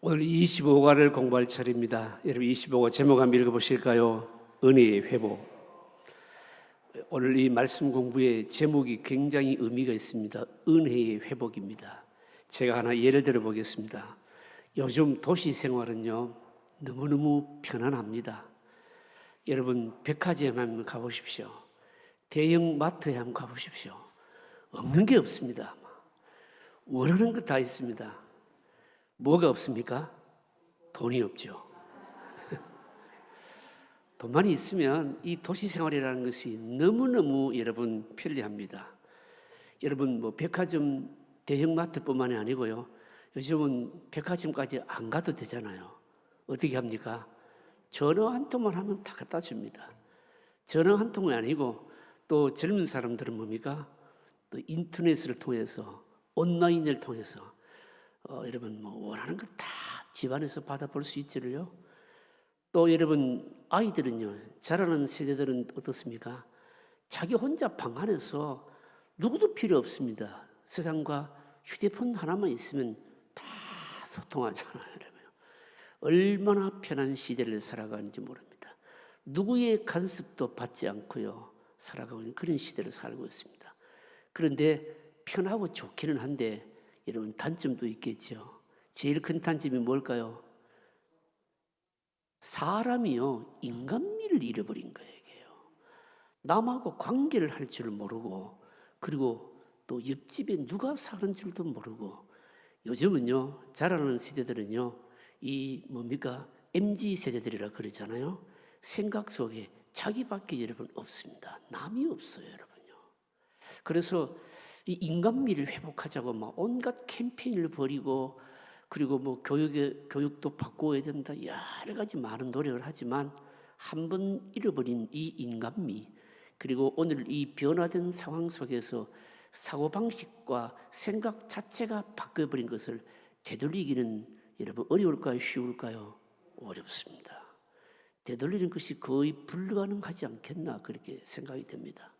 오늘 25과를 공부할 차례입니다. 여러분 25과 제목 한번 읽어보실까요? 은혜의 회복. 오늘 이 말씀 공부의 제목이 굉장히 의미가 있습니다. 은혜의 회복입니다. 제가 하나 예를 들어 보겠습니다. 요즘 도시 생활은요 너무너무 편안합니다. 여러분 백화점에 한번 가보십시오. 대형 마트에 한번 가보십시오. 없는 게 없습니다. 원하는 것 다 있습니다. 뭐가 없습니까? 돈이 없죠. 돈만 있으면 이 도시 생활이라는 것이 너무너무 여러분 편리합니다. 여러분 백화점 대형마트뿐만이 아니고요. 요즘은 백화점까지 안 가도 되잖아요. 어떻게 합니까? 전화 한 통만 하면 다 갖다 줍니다. 전화 한 통이 아니고 또 젊은 사람들은 뭡니까? 또 인터넷을 통해서 온라인을 통해서 여러분 원하는 거 다 집안에서 받아볼 수 있지를요. 또 여러분 아이들은요, 자라는 세대들은 어떻습니까? 자기 혼자 방 안에서 누구도 필요 없습니다. 세상과 휴대폰 하나만 있으면 다 소통하잖아요. 여러분. 얼마나 편한 시대를 살아가는지 모릅니다. 누구의 간섭도 받지 않고요 살아가고 있는 그런 시대를 살고 있습니다. 그런데 편하고 좋기는 한데 여러분 단점도 있겠죠. 제일 큰 단점이 뭘까요? 사람이요 인간미를 잃어버린 거예요. 남하고 관계를 할 줄 모르고, 그리고 또 옆집에 누가 사는 줄도 모르고, 요즘은요 자라는 세대들은요 이 뭡니까 MZ 세대들이라 그러잖아요. 생각 속에 자기밖에 여러분 없습니다. 남이 없어요, 여러분요. 그래서 이 인간미를 회복하자고 막 온갖 캠페인을 벌이고, 그리고 교육도 바꿔야 된다, 여러 가지 많은 노력을 하지만 한 번 잃어버린 이 인간미, 그리고 오늘 이 변화된 상황 속에서 사고방식과 생각 자체가 바뀌어버린 것을 되돌리기는 여러분 어려울까요? 쉬울까요? 어렵습니다. 되돌리는 것이 거의 불가능하지 않겠나 그렇게 생각이 됩니다.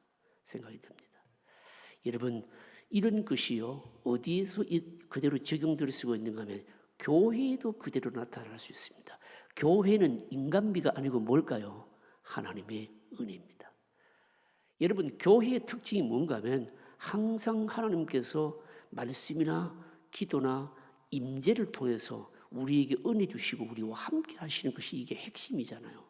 여러분 이런 것이요 어디에서 그대로 적용될 수가 있는가 하면 교회에도 그대로 나타날 수 있습니다. 교회는 인간미가 아니고 뭘까요? 하나님의 은혜입니다. 여러분 교회의 특징이 뭔가 하면 항상 하나님께서 말씀이나 기도나 임재를 통해서 우리에게 은혜 주시고 우리와 함께 하시는 것이 이게 핵심이잖아요.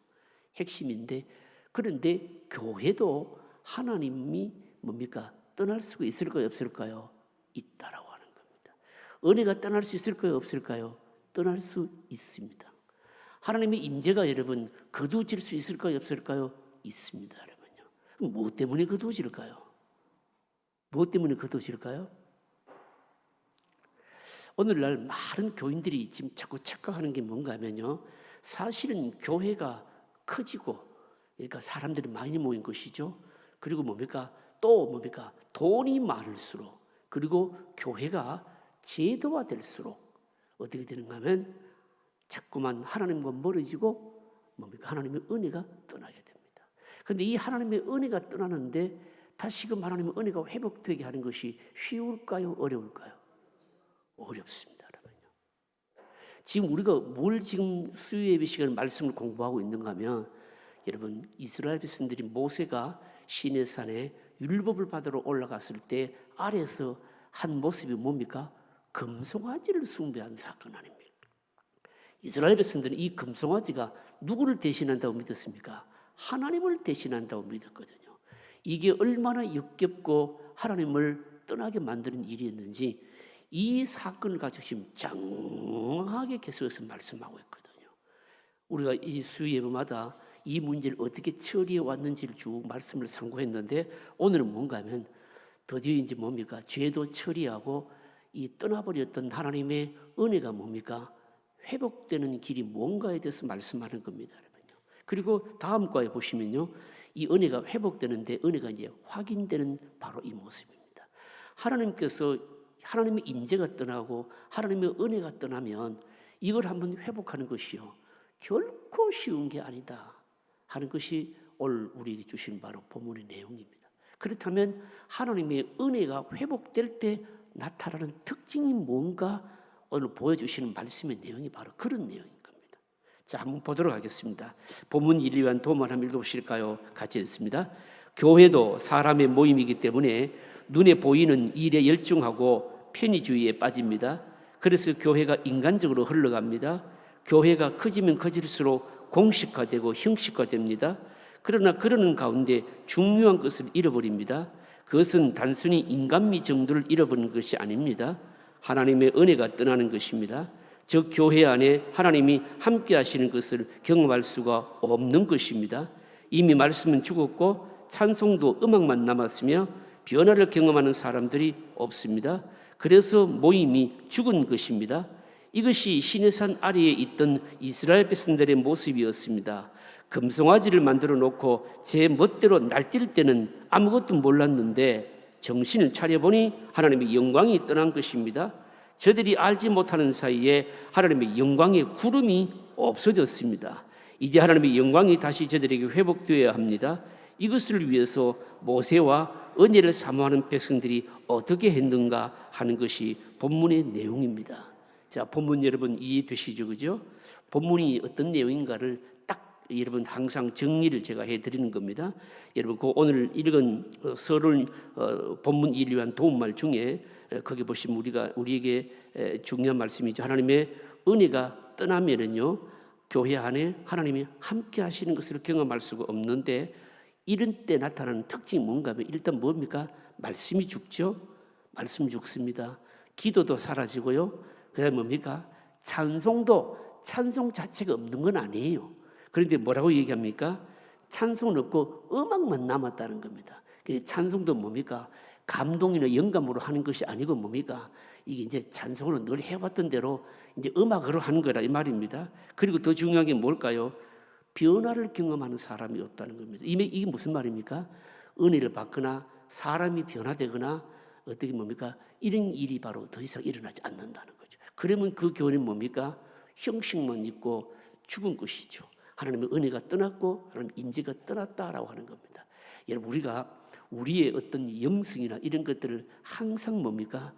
핵심인데, 그런데 교회도 하나님이 뭡니까? 떠날 수가 있을까요? 없을까요? 있다라고 하는 겁니다. 은혜가 떠날 수 있을까요? 없을까요? 떠날 수 있습니다. 하나님의 임재가 여러분 거두어질 수 있을까요? 없을까요? 있습니다, 여러분요. 무엇 때문에 거두어질까요? 무엇 때문에 거두어질까요? 오늘날 많은 교인들이 지금 자꾸 착각하는 게 뭔가 하면요, 사실은 교회가 커지고, 그러니까 사람들이 많이 모인 것이죠. 그리고 또 돈이 많을수록, 그리고 교회가 제도화될수록 어떻게 되는가 하면 자꾸만 하나님과 멀어지고 하나님의 은혜가 떠나게 됩니다. 그런데 이 하나님의 은혜가 떠나는데 다시금 하나님의 은혜가 회복되게 하는 것이 쉬울까요? 어려울까요? 어렵습니다, 여러분요. 지금 우리가 뭘 지금 수요 예배 시간에 말씀을 공부하고 있는가 하면, 여러분 이스라엘 백성들이 모세가 시내산에 율법을 받으러 올라갔을 때 아래에서 한 모습이 뭡니까? 금송아지를 숭배한 사건 아닙니까? 이스라엘 백성들은 이 금송아지가 누구를 대신한다고 믿었습니까? 하나님을 대신한다고 믿었거든요. 이게 얼마나 역겹고 하나님을 떠나게 만드는 일이었는지 이 사건을 가지고 지금 장황하게 계속해서 말씀하고 있거든요. 우리가 이 수요 예배마다 이 문제를 어떻게 처리해 왔는지를 쭉 말씀을 상고했는데, 오늘은 뭔가 하면 드디어 이제 죄도 처리하고 이 떠나버렸던 하나님의 은혜가 회복되는 길이 뭔가에 대해서 말씀하는 겁니다, 여러분요. 그리고 다음 과에 보시면요, 이 은혜가 회복되는데 은혜가 이제 확인되는 바로 이 모습입니다. 하나님께서 하나님의 임재가 떠나고 하나님의 은혜가 떠나면 이걸 한번 회복하는 것이요 결코 쉬운 게 아니다 하는 것이 오늘 우리에게 주신 바로 본문의 내용입니다. 그렇다면 하나님의 은혜가 회복될 때 나타나는 특징이 뭔가 오늘 보여주시는 말씀의 내용이 바로 그런 내용인 겁니다. 자, 한번 보도록 하겠습니다. 본문 1, 2한 도움을 한번 읽어보실까요? 같이 읽습니다. 교회도 사람의 모임이기 때문에 눈에 보이는 일에 열중하고 편의주의에 빠집니다. 그래서 교회가 인간적으로 흘러갑니다. 교회가 커지면 커질수록 공식화되고 형식화됩니다. 그러나 그러는 가운데 중요한 것을 잃어버립니다. 그것은 단순히 인간미 정도를 잃어버리는 것이 아닙니다. 하나님의 은혜가 떠나는 것입니다. 즉 교회 안에 하나님이 함께 하시는 것을 경험할 수가 없는 것입니다. 이미 말씀은 죽었고 찬송도 음악만 남았으며 변화를 경험하는 사람들이 없습니다. 그래서 모임이 죽은 것입니다. 이것이 시내산 아래에 있던 이스라엘 백성들의 모습이었습니다. 금송아지를 만들어 놓고 제 멋대로 날뛸 때는 아무것도 몰랐는데 정신을 차려보니 하나님의 영광이 떠난 것입니다. 저들이 알지 못하는 사이에 하나님의 영광의 구름이 없어졌습니다. 이제 하나님의 영광이 다시 저들에게 회복되어야 합니다. 이것을 위해서 모세와 은혜를 사모하는 백성들이 어떻게 했는가 하는 것이 본문의 내용입니다. 자, 본문 여러분 이해되시죠? 그죠? 본문이 어떤 내용인가를 딱 여러분 항상 정리를 제가 해드리는 겁니다. 여러분 그 오늘 읽은 서론 본문 1, 2한 도움말 중에 거기 보시면 우리에게 중요한 말씀이죠. 하나님의 은혜가 떠나면은요 교회 안에 하나님이 함께 하시는 것을 경험할 수가 없는데 이런 때 나타나는 특징이 뭔가 하면 일단 뭡니까? 말씀이 죽죠. 말씀 죽습니다. 기도도 사라지고요. 그다음에 뭡니까? 찬송 자체가 없는 건 아니에요. 그런데 뭐라고 얘기합니까? 찬송은 없고 음악만 남았다는 겁니다. 찬송도 뭡니까? 감동이나 영감으로 하는 것이 아니고 뭡니까? 이게 이제 찬송으로 늘 해왔던 대로 이제 음악으로 하는 거라 이 말입니다. 그리고 더 중요한 게 뭘까요? 변화를 경험하는 사람이 없다는 겁니다. 이게 무슨 말입니까? 은혜를 받거나 사람이 변화되거나 어떻게 뭡니까? 이런 일이 바로 더 이상 일어나지 않는다는 거죠. 그러면 그 교회는 뭡니까? 형식만 있고 죽은 것이죠. 하나님의 은혜가 떠났고 하나님의 임재가 떠났다라고 하는 겁니다. 여러분 우리가 우리의 어떤 영성이나 이런 것들을 항상 뭡니까?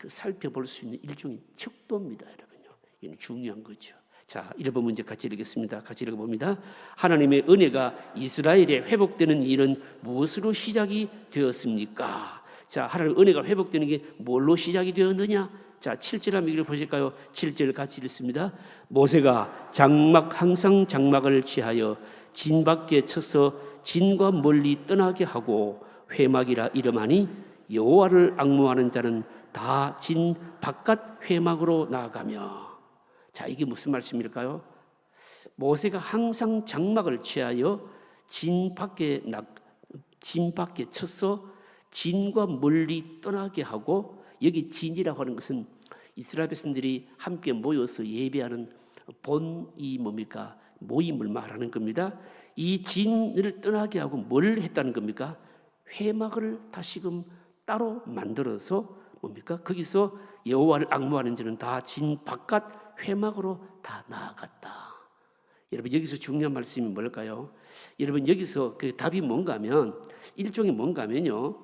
살펴볼 수 있는 일종의 척도입니다, 여러분요. 이건 중요한 거죠. 자, 1번 문제 같이 읽겠습니다. 같이 읽어봅니다. 하나님의 은혜가 이스라엘에 회복되는 일은 무엇으로 시작이 되었습니까? 자, 하나님의 은혜가 회복되는 게 뭘로 시작이 되었느냐? 자, 7절 한번 읽어보실까요? 7절 같이 읽습니다. 모세가 항상 장막을 취하여 진 밖에 쳐서 진과 멀리 떠나게 하고 회막이라 이름하니 여호와를 앙모하는 자는 다 진 바깥 회막으로 나아가며. 자, 이게 무슨 말씀일까요? 모세가 항상 장막을 취하여 진 밖에 쳐서 진과 멀리 떠나게 하고, 여기 진이라고 하는 것은 이스라엘 백성들이 함께 모여서 예배하는 본이 뭡니까? 모임을 말하는 겁니다. 이 진을 떠나게 하고 뭘 했다는 겁니까? 회막을 다시금 따로 만들어서 뭡니까? 거기서 여호와를 앙모하는 자는 다 진 바깥 회막으로 다 나아갔다. 여러분 여기서 중요한 말씀이 뭘까요? 여러분 여기서 그 답이 뭔가 하면 일종의 뭔가 하면요,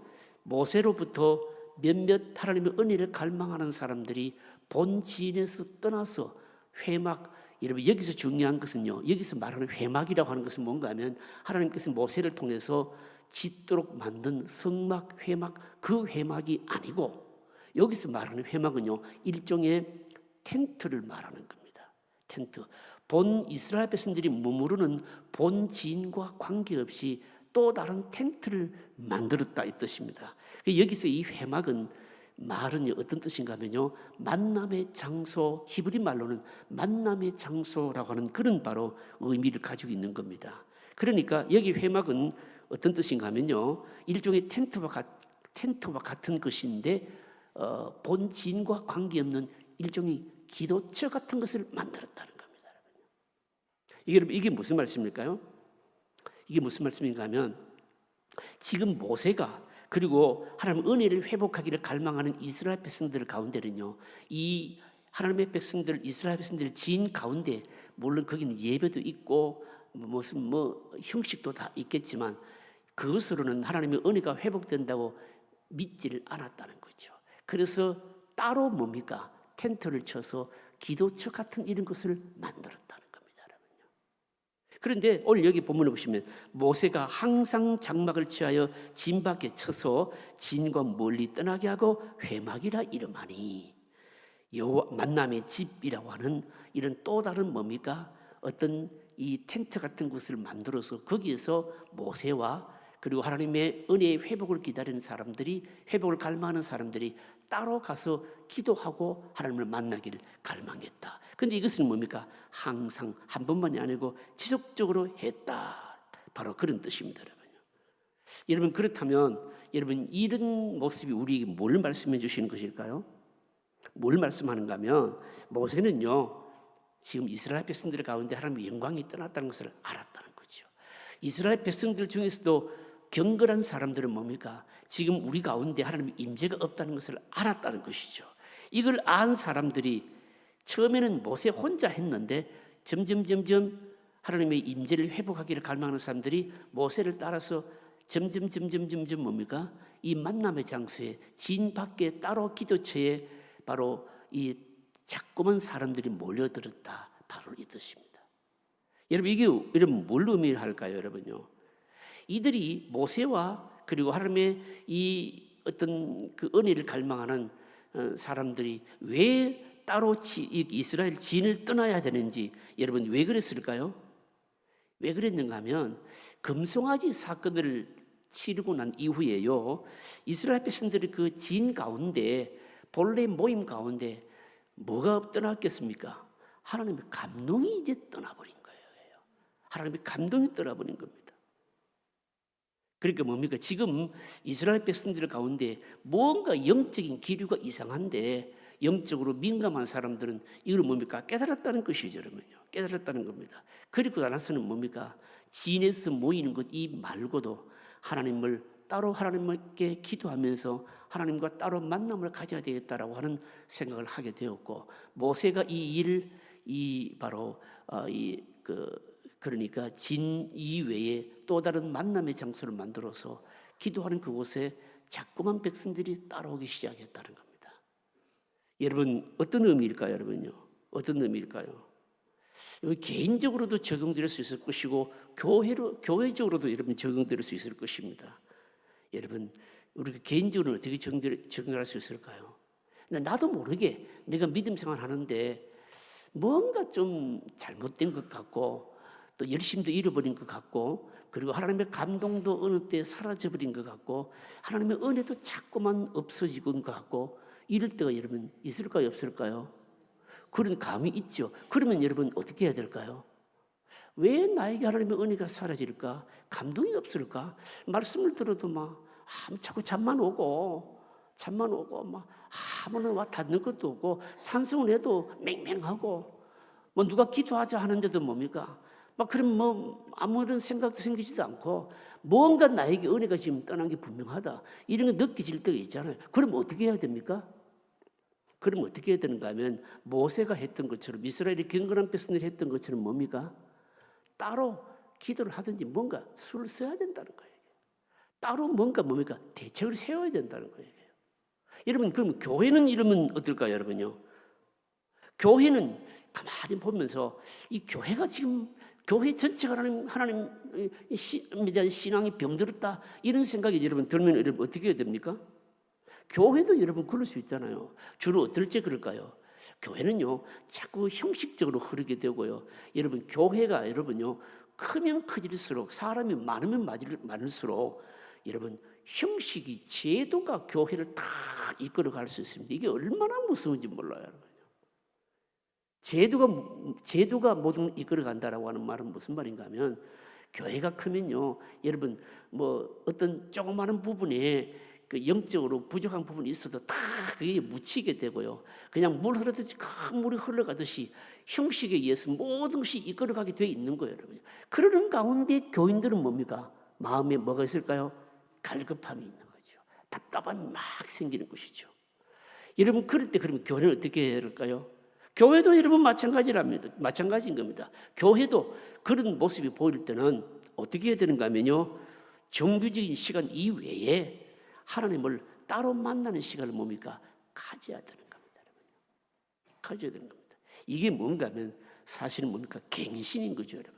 모세로부터 몇몇 하나님의 은혜를 갈망하는 사람들이 본 진에서 떠나서 회막, 여러분 여기서 중요한 것은요, 여기서 말하는 회막이라고 하는 것은 뭔가 하면 하나님께서 모세를 통해서 짓도록 만든 성막, 회막, 그 회막이 아니고 여기서 말하는 회막은요 일종의 텐트를 말하는 겁니다. 텐트. 본 이스라엘 백성들이 머무르는 본 지인과 관계없이 또 다른 텐트를 만들었다 이 뜻입니다. 여기서 이 회막은 말은 어떤 뜻인가 하면요, 만남의 장소, 히브리 말로는 만남의 장소라고 하는 그런 바로 의미를 가지고 있는 겁니다. 그러니까 여기 회막은 어떤 뜻인가 하면요, 일종의 텐트와 같은 것인데 본 지인과 관계없는 일종의 기도처 같은 것을 만들었다는 겁니다. 이게 무슨 말씀일까요? 이게 무슨 말씀인가 하면 지금 모세가 그리고 하나님 은혜를 회복하기를 갈망하는 이스라엘 백성들 가운데는요, 이 하나님의 백성들, 이스라엘 백성들 지인 가운데 물론 거기는 예배도 있고 무슨 형식도 다 있겠지만 그것으로는 하나님의 은혜가 회복된다고 믿지를 않았다는 거죠. 그래서 따로 뭡니까? 텐트를 쳐서 기도처 같은 이런 것을 만들었다는 겁니다, 여러분요. 그런데 오늘 여기 본문을 보시면 모세가 항상 장막을 취하여 진 밖에 쳐서 진과 멀리 떠나게 하고 회막이라 이름하니, 여호와 만남의 집이라고 하는 이런 또 다른 뭡니까? 어떤 이 텐트 같은 곳을 만들어서 거기에서 모세와 그리고 하나님의 은혜의 회복을 기다리는 사람들이, 회복을 갈망하는 사람들이 따로 가서 기도하고 하나님을 만나기를 갈망했다. 그런데 이것은 뭡니까? 항상 한 번만이 아니고 지속적으로 했다. 바로 그런 뜻입니다, 여러분요. 여러분, 그렇다면 여러분, 이런 모습이 우리에게 뭘 말씀해 주시는 것일까요? 뭘 말씀하는가 하면, 모세는요 지금 이스라엘 백성들 가운데 하나님의 영광이 떠났다는 것을 알았다는 거죠. 이스라엘 백성들 중에서도 경건한 사람들은 뭡니까? 지금 우리 가운데 하나님의 임재가 없다는 것을 알았다는 것이죠. 이걸 안 사람들이 처음에는 모세 혼자 했는데 점점 하나님의 임재를 회복하기를 갈망하는 사람들이 모세를 따라서 점점 뭡니까? 이 만남의 장소에 진 밖에 따로 기도처에 바로 이 자꾸만 사람들이 몰려들었다. 바로 이 뜻입니다. 여러분, 이게 여러분 뭘 의미할까요, 여러분요? 이들이 모세와 그리고 하나님의 이 어떤 그 은혜를 갈망하는 사람들이 왜 따로 이스라엘 진을 떠나야 되는지, 여러분 왜 그랬을까요? 왜 그랬는가 하면, 금송아지 사건을 치르고 난 이후에요, 이스라엘 백성들이 그 진 가운데, 본래 모임 가운데 뭐가 떠났겠습니까? 하나님의 감동이 이제 떠나버린 거예요. 하나님의 감동이 떠나버린 겁니다. 그러니까 뭡니까? 지금 이스라엘 백성들 가운데 뭔가 영적인 기류가 이상한데, 영적으로 민감한 사람들은 이걸 뭡니까? 깨달았다는 것이죠, 여러분요. 깨달았다는 겁니다. 그리고 나서는 뭡니까? 진에서 모이는 것 이 말고도 하나님을 따로 하나님께 기도하면서 하나님과 따로 만남을 가져야 되겠다라고 하는 생각을 하게 되었고, 모세가 이 일을 바로 그러니까 진 이외에 또 다른 만남의 장소를 만들어서 기도하는 그곳에 자꾸만 백성들이 따라오기 시작했다는 겁니다. 여러분, 어떤 의미일까요, 여러분요? 어떤 의미일까요? 개인적으로도 적용될 수 있을 것이고 교회적으로도 여러분 적용될 수 있을 것입니다. 여러분, 우리가 개인적으로 어떻게 적용할 수 있을까요? 나도 모르게 내가 믿음 생활 하는데 뭔가 좀 잘못된 것 같고, 또 열심도 잃어버린 것 같고, 그리고 하나님의 감동도 어느 때 사라져버린 것 같고, 하나님의 은혜도 자꾸만 없어지고 것 같고, 이럴 때가 여러분 있을까요, 없을까요? 그런 감이 있죠. 그러면 여러분 어떻게 해야 될까요? 왜 나에게 하나님의 은혜가 사라질까? 감동이 없을까? 말씀을 들어도 자꾸 잠만 오고 막 아무나 와 닿는 것도 없고, 찬송을 해도 맹맹하고, 누가 기도하자 하는데도 뭡니까? 그럼 아무런 생각도 생기지도 않고, 뭔가 나에게 은혜가 지금 떠난 게 분명하다, 이런 게 느껴질 때가 있잖아요. 그럼 어떻게 해야 됩니까? 그럼 어떻게 해야 되는가 하면, 모세가 했던 것처럼, 이스라엘이 경건한 백성들이 했던 것처럼 뭡니까? 따로 기도를 하든지 뭔가 수를 써야 된다는 거예요. 따로 뭡니까? 대책을 세워야 된다는 거예요. 여러분, 그럼 교회는 이러면 어떨까요, 여러분요? 교회는 가만히 보면서 이 교회가 지금 교회 전체가 하나님에 대한 신앙이 병들었다, 이런 생각이 여러분 들면 여러분 어떻게 해야 됩니까? 교회도 여러분 그럴 수 있잖아요. 주로 어떨 때 그럴까요? 교회는요 자꾸 형식적으로 흐르게 되고요. 여러분, 교회가 여러분요 크면 커질수록, 사람이 많으면 많을수록 여러분 형식이, 제도가 교회를 다 이끌어갈 수 있습니다. 이게 얼마나 무서운지 몰라요, 여러분. 제도가 모든 이끌어간다라고 하는 말은 무슨 말인가 하면, 교회가 크면요 여러분 어떤 조그마한 부분에 그 영적으로 부족한 부분이 있어도 다 그게 묻히게 되고요, 그냥 물 흐르듯이 큰 물이 흘러가듯이 형식에 의해서 모든 것이 이끌어가게 돼 있는 거예요, 여러분. 그러는 가운데 교인들은 뭡니까? 마음에 뭐가 있을까요? 갈급함이 있는 거죠. 답답함이 막 생기는 것이죠. 여러분, 그럴 때 그러면 교회는 어떻게 해야 할까요? 교회도 여러분 마찬가지인 겁니다. 교회도 그런 모습이 보일 때는 어떻게 해야 되는가 하면요, 정규적인 시간 이외에 하나님을 따로 만나는 시간을 뭡니까? 가져야 되는 겁니다, 여러분. 가져야 되는 겁니다. 이게 뭔가 하면 사실은 뭡니까? 갱신인 거죠, 여러분.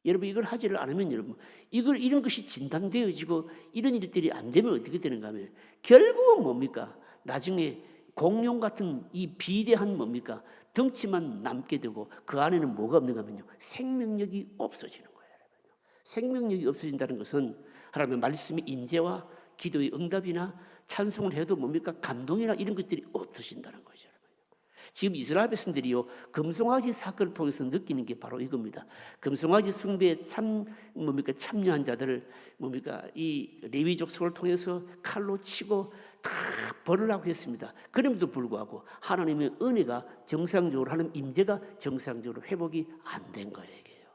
여러분 이걸 하지를 않으면 여러분 이런 것이 진단되어지고 이런 일들이 안 되면 어떻게 되는가 하면 결국은 뭡니까? 나중에 공룡 같은 이 비대한 뭡니까? 덩치만 남게 되고 그 안에는 뭐가 없는가 하면요. 생명력이 없어지는 거예요. 여러분. 생명력이 없어진다는 것은 하나님의 말씀의 인재와 기도의 응답이나 찬송을 해도 뭡니까? 감동이나 이런 것들이 없어진다는 거죠. 지금 이스라엘 백성들이요 금송아지 사건을 통해서 느끼는 게 바로 이겁니다. 금송아지 숭배에 참여한 자들을 이 레위 족속을 통해서 칼로 치고 다 벌을 하고 했습니다. 그럼에도 불구하고 하나님의 은혜가 정상적으로 하나님 임재가 정상적으로 회복이 안 된 거예요. 이게요.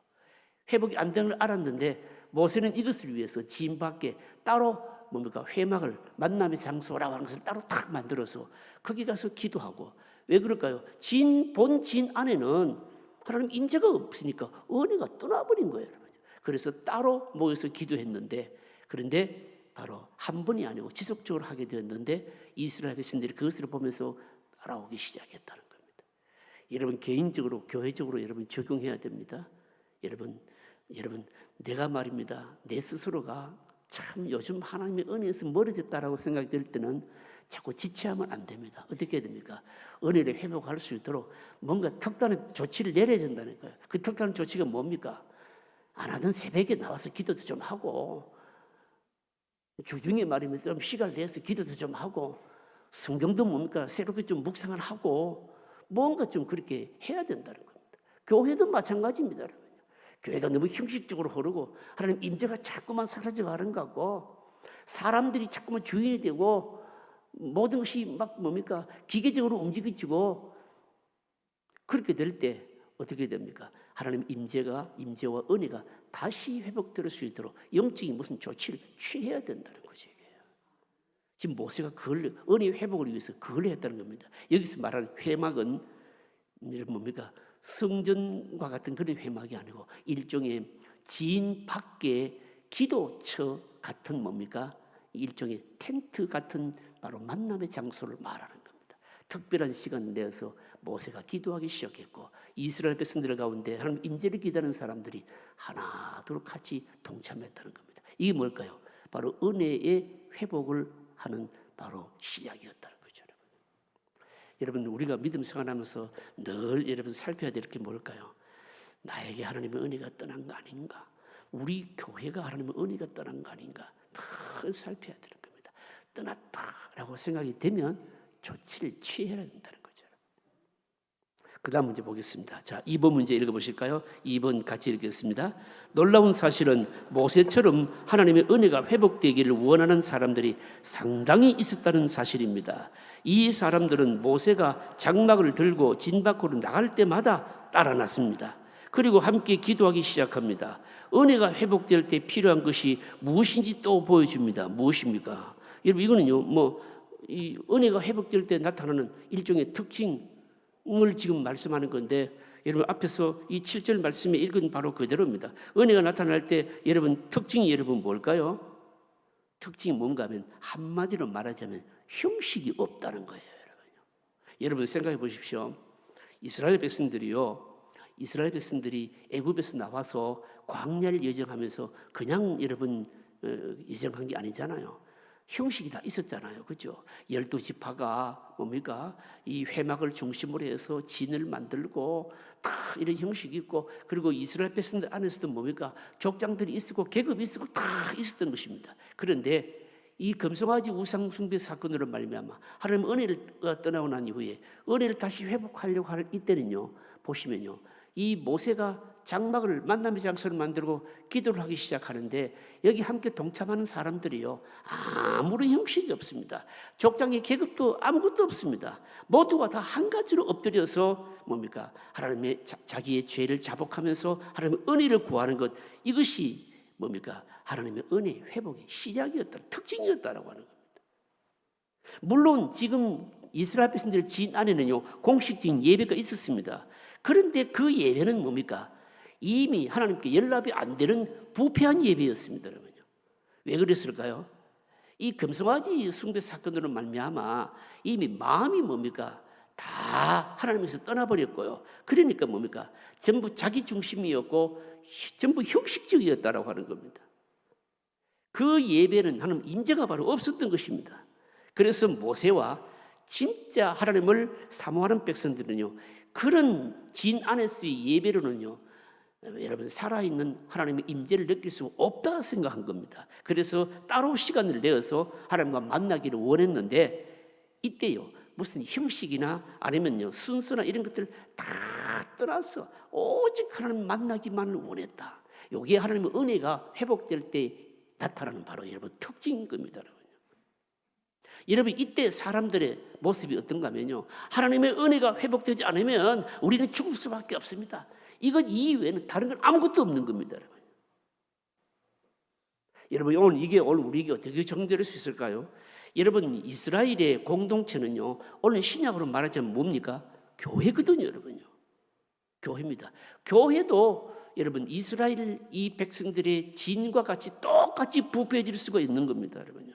회복이 안 된 걸 알았는데 모세는 이것을 위해서 진 밖에 따로 회막을 만남의 장소라고 하는 것을 따로 딱 만들어서 거기 가서 기도하고 왜 그럴까요? 본 진 안에는 하나님 임재가 없으니까 은혜가 떠나버린 거예요. 여러분. 그래서 따로 모여서 기도했는데 그런데 바로 한 번이 아니고 지속적으로 하게 되었는데 이스라엘 백성들이 그것을 보면서 따라오기 시작했다는 겁니다. 여러분 개인적으로 교회적으로 여러분 적용해야 됩니다. 여러분 내가 말입니다. 내 스스로가 참 요즘 하나님의 은혜에서 멀어졌다라고 생각이 들 때는 자꾸 지체하면 안 됩니다. 어떻게 해야 됩니까? 은혜를 회복할 수 있도록 뭔가 특단의 조치를 내려야 된다는 거예요. 그 특단의 조치가 뭡니까? 안 하던 새벽에 나와서 기도도 좀 하고 주중에 말이면 좀 시간을 내서 기도도 좀 하고 성경도 새롭게 좀 묵상을 하고 뭔가 좀 그렇게 해야 된다는 겁니다. 교회도 마찬가지입니다. 여러분. 교회가 너무 형식적으로 흐르고 하나님 임재가 자꾸만 사라져가는 것 같고 사람들이 자꾸만 주인이 되고 모든 것이 기계적으로 움직이지고 그렇게 될 때 어떻게 됩니까? 하나님 임재와 은혜가 다시 회복될 수 있도록 영적인 무슨 조치를 취해야 된다는 거죠. 지금 모세가 은혜 회복을 위해서 그걸 했다는 겁니다. 여기서 말하는 회막은 성전과 같은 그런 회막이 아니고 일종의 진 밖의 기도처 같은 일종의 텐트 같은 바로 만남의 장소를 말하는 겁니다. 특별한 시간 내어서 모세가 기도하기 시작했고 이스라엘 백성들 가운데 하나님 임재를 기다리는 사람들이 하나둘 같이 동참했다는 겁니다. 이게 뭘까요? 바로 은혜의 회복을 하는 바로 시작이었다는 거죠. 여러분 우리가 믿음 생활하면서 늘 여러분 살펴야 될 게 뭘까요? 나에게 하나님의 은혜가 떠난 거 아닌가? 우리 교회가 하나님의 은혜가 떠난 거 아닌가? 늘 살펴야 되는 겁니다. 떠났다라고 생각이 되면 조치를 취해야 된다는 거죠. 그 다음 문제 보겠습니다. 자, 2번 문제 읽어보실까요? 2번 같이 읽겠습니다. 놀라운 사실은 모세처럼 하나님의 은혜가 회복되기를 원하는 사람들이 상당히 있었다는 사실입니다. 이 사람들은 모세가 장막을 들고 진 밖으로 나갈 때마다 따라 났습니다. 그리고 함께 기도하기 시작합니다. 은혜가 회복될 때 필요한 것이 무엇인지 또 보여줍니다. 무엇입니까? 여러분 이거는요, 이 은혜가 회복될 때 나타나는 일종의 특징을 지금 말씀하는 건데, 여러분 앞에서 이 7절 말씀에 읽은 바로 그대로입니다. 은혜가 나타날 때 여러분 특징이 여러분 뭘까요? 특징이 뭔가 하면 한마디로 말하자면 형식이 없다는 거예요. 여러분 생각해 보십시오. 이스라엘 백성들이 애굽에서 나와서 광야를 여정하면서 그냥 여러분 여정한 게 아니잖아요. 형식이 다 있었잖아요. 그죠? 12지파가 이 회막을 중심으로 해서 진을 만들고 다 이런 형식이 있고, 그리고 이스라엘 백성들 안에서도 족장들이 있었고 계급이 있었고 다 있었던 것입니다. 그런데 이 금송아지 우상 숭배 사건으로 말미암아 하나님 은혜를 떠나고 난 이후에 은혜를 다시 회복하려고 하는 이때는요, 보시면요, 이 모세가 장막을 만남의 장소를 만들고 기도를 하기 시작하는데 여기 함께 동참하는 사람들이요, 아무런 형식이 없습니다. 족장의 계급도 아무것도 없습니다. 모두가 다 한 가지로 엎드려서 하나님의 자기의 죄를 자복하면서 하나님의 은혜를 구하는 것, 이것이 하나님의 은혜 회복의 시작이었다, 특징이었다라고 하는 겁니다. 물론 지금 이스라엘 백성들 진 안에는요 공식적인 예배가 있었습니다. 그런데 그 예배는 이미 하나님께 연락이 안 되는 부패한 예배였습니다. 여러분요. 왜 그랬을까요? 이 금송아지 숭배 사건으로 말미암아 이미 마음이 다 하나님께서 떠나버렸고요. 그러니까 뭡니까? 전부 자기 중심이었고 전부 형식적이었다라고 하는 겁니다. 그 예배는 하나님 임재가 바로 없었던 것입니다. 그래서 모세와 진짜 하나님을 사모하는 백성들은요, 그런 진 안에서의 예배로는요, 여러분 살아있는 하나님의 임재를 느낄 수 없다 생각한 겁니다. 그래서 따로 시간을 내어서 하나님과 만나기를 원했는데 이때요, 무슨 형식이나 아니면요 순서나 이런 것들 다 떠나서 오직 하나님 만나기만을 원했다. 이게 하나님의 은혜가 회복될 때 나타나는 바로 여러분 특징인 겁니다. 여러분 이때 사람들의 모습이 어떤가 하면요, 하나님의 은혜가 회복되지 않으면 우리는 죽을 수밖에 없습니다. 이것 이외에는 다른 건 아무것도 없는 겁니다. 여러분 오늘 이게 오늘 우리에게 어떻게 정죄될 수 있을까요? 여러분 이스라엘의 공동체는요, 오늘 신약으로 말하자면 뭡니까? 교회거든요. 여러분요, 교회입니다. 교회도 여러분 이스라엘 이 백성들의 진과 같이 똑같이 부패해질 수가 있는 겁니다. 여러분요,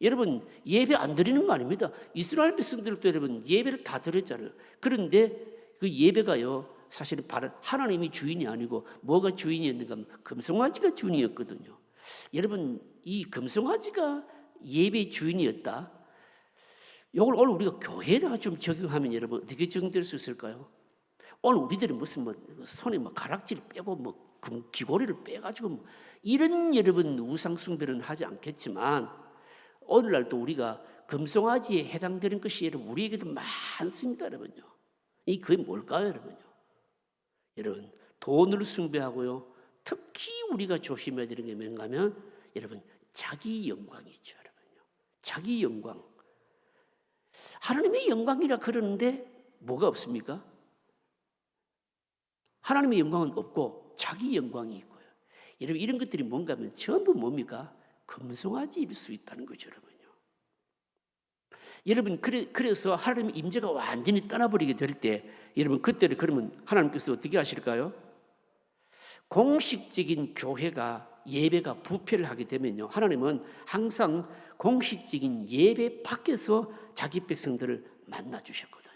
여러분 예배 안 드리는 거 아닙니다. 이스라엘 백성들도 여러분 예배를 다 드렸잖아요. 그런데 그 예배가요, 사실은 바로 하나님이 주인이 아니고 뭐가 주인이었는가 하면 금송아지가 주인이었거든요. 여러분 이 금송아지가 예배의 주인이었다. 이걸 오늘 우리가 교회에다가 좀 적용하면 여러분 어떻게 적용될 수 있을까요? 오늘 우리들이 무슨 뭐 손에 뭐 가락지를 빼고 뭐 귀고리를 빼가지고 뭐 이런 여러분 우상 숭배는 하지 않겠지만 오늘날 또 우리가 금송아지에 해당되는 것이 여러분 우리에게도 많습니다. 여러분요, 이 그게 뭘까요? 여러분요, 여러분 돈을 숭배하고요, 특히 우리가 조심해야 되는 게 뭔가 하면 여러분 자기 영광이죠. 여러분요, 자기 영광. 하나님의 영광이라 그러는데 뭐가 없습니까? 하나님의 영광은 없고 자기 영광이 있고요. 여러분 이런 것들이 뭔가 하면 전부 뭡니까? 금송아지일 수 있다는 거죠. 여러분요, 여러분 그래서 하나님의 임재가 완전히 떠나버리게 될 때 여러분 그때를 그러면 하나님께서 어떻게 하실까요? 공식적인 교회가 예배가 부패를 하게 되면요, 하나님은 항상 공식적인 예배 밖에서 자기 백성들을 만나 주셨거든요.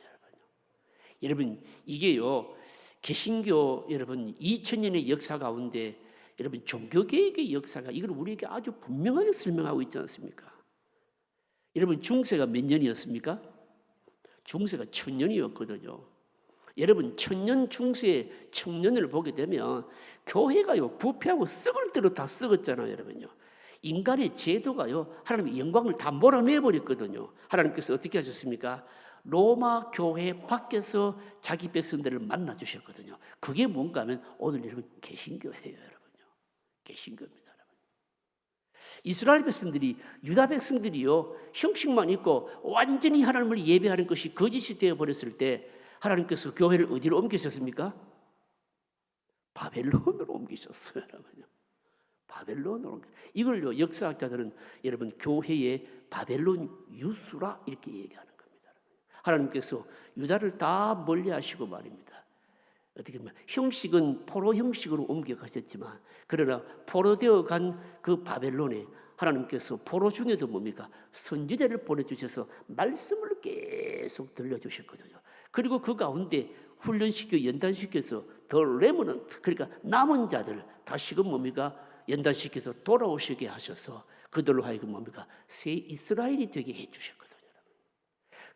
여러분 이게요, 개신교 여러분 2000년의 역사 가운데 여러분 종교개혁의 역사가 이걸 우리에게 아주 분명하게 설명하고 있지 않습니까? 여러분 중세가 몇 년이었습니까? 중세가 1000년이었거든요. 여러분 1000년 중세 청년을 보게 되면 교회가요 부패하고 썩을 대로 다 썩었잖아요. 여러분요, 인간의 제도가요 하나님의 영광을 다 몰아내버렸거든요. 하나님께서 어떻게 하셨습니까? 로마 교회 밖에서 자기 백성들을 만나 주셨거든요. 그게 뭔가 하면 오늘 여러분 개신교예요. 여러분요, 개신교입니다. 여러분. 이스라엘 백성들이 유다 백성들이요 형식만 있고 완전히 하나님을 예배하는 것이 거짓이 되어버렸을 때 하나님께서 교회를 어디로 옮기셨습니까? 바벨론으로 옮기셨어요. 여러분요, 바벨론으로 옮겨. 이걸요 역사학자들은 여러분 교회의 바벨론 유수라 이렇게 얘기하는 겁니다. 하나님께서 유다를 다 멀리하시고 말입니다. 어떻게 보면 형식은 포로 형식으로 옮겨가셨지만 그러나 포로되어 간 그 바벨론에 하나님께서 포로 중에도 뭡니까? 선지자를 보내주셔서 말씀을 계속 들려주셨거든요. 그리고 그 가운데 훈련시켜 연단시켜서 더 레머넌트, 그러니까 남은 자들 다시금 뭡니까? 연단시켜서 돌아오시게 하셔서 그들로 하여금 뭡니까? 새 이스라엘이 되게 해주셨거든요.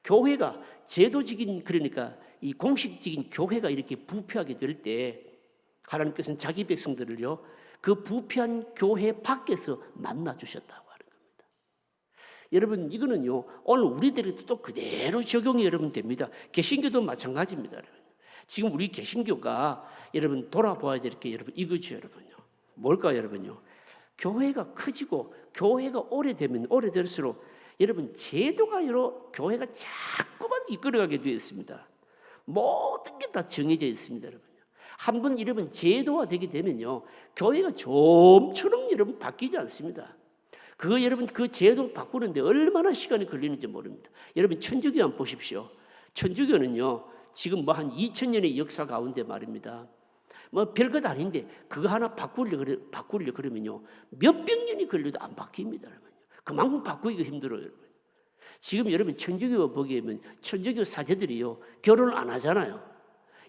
교회가 제도적인 그러니까 이 공식적인 교회가 이렇게 부패하게 될 때 하나님께서는 자기 백성들을요 그 부패한 교회 밖에서 만나 주셨다고 하는 겁니다. 여러분 이거는요 오늘 우리들에게도 또 그대로 적용이 여러분 됩니다. 개신교도 마찬가지입니다. 여러분. 지금 우리 개신교가 여러분 돌아봐야 될 게 여러분 이거죠. 여러분요. 뭘까요? 여러분요. 교회가 커지고 교회가 오래되면 오래될수록 여러분 제도가 여러 교회가 자꾸만 이끌어가게 되어 있습니다. 모든 게 다 정해져 있습니다. 여러분. 한번 여러분 제도화 되게 되면요 교회가 좀처럼 여러분 바뀌지 않습니다. 그거 여러분 그 제도 바꾸는데 얼마나 시간이 걸리는지 모릅니다. 여러분 천주교 한번 보십시오. 천주교는요 지금 뭐 한 2000년의 역사 가운데 말입니다. 뭐 별것 아닌데 그거 하나 바꾸려 그러면요 몇백 년이 걸려도 안 바뀝니다. 여러분. 그만큼 바꾸기가 힘들어요. 여러분. 지금 여러분 천주교 보게 되면 천주교 사제들이요 결혼을 안 하잖아요.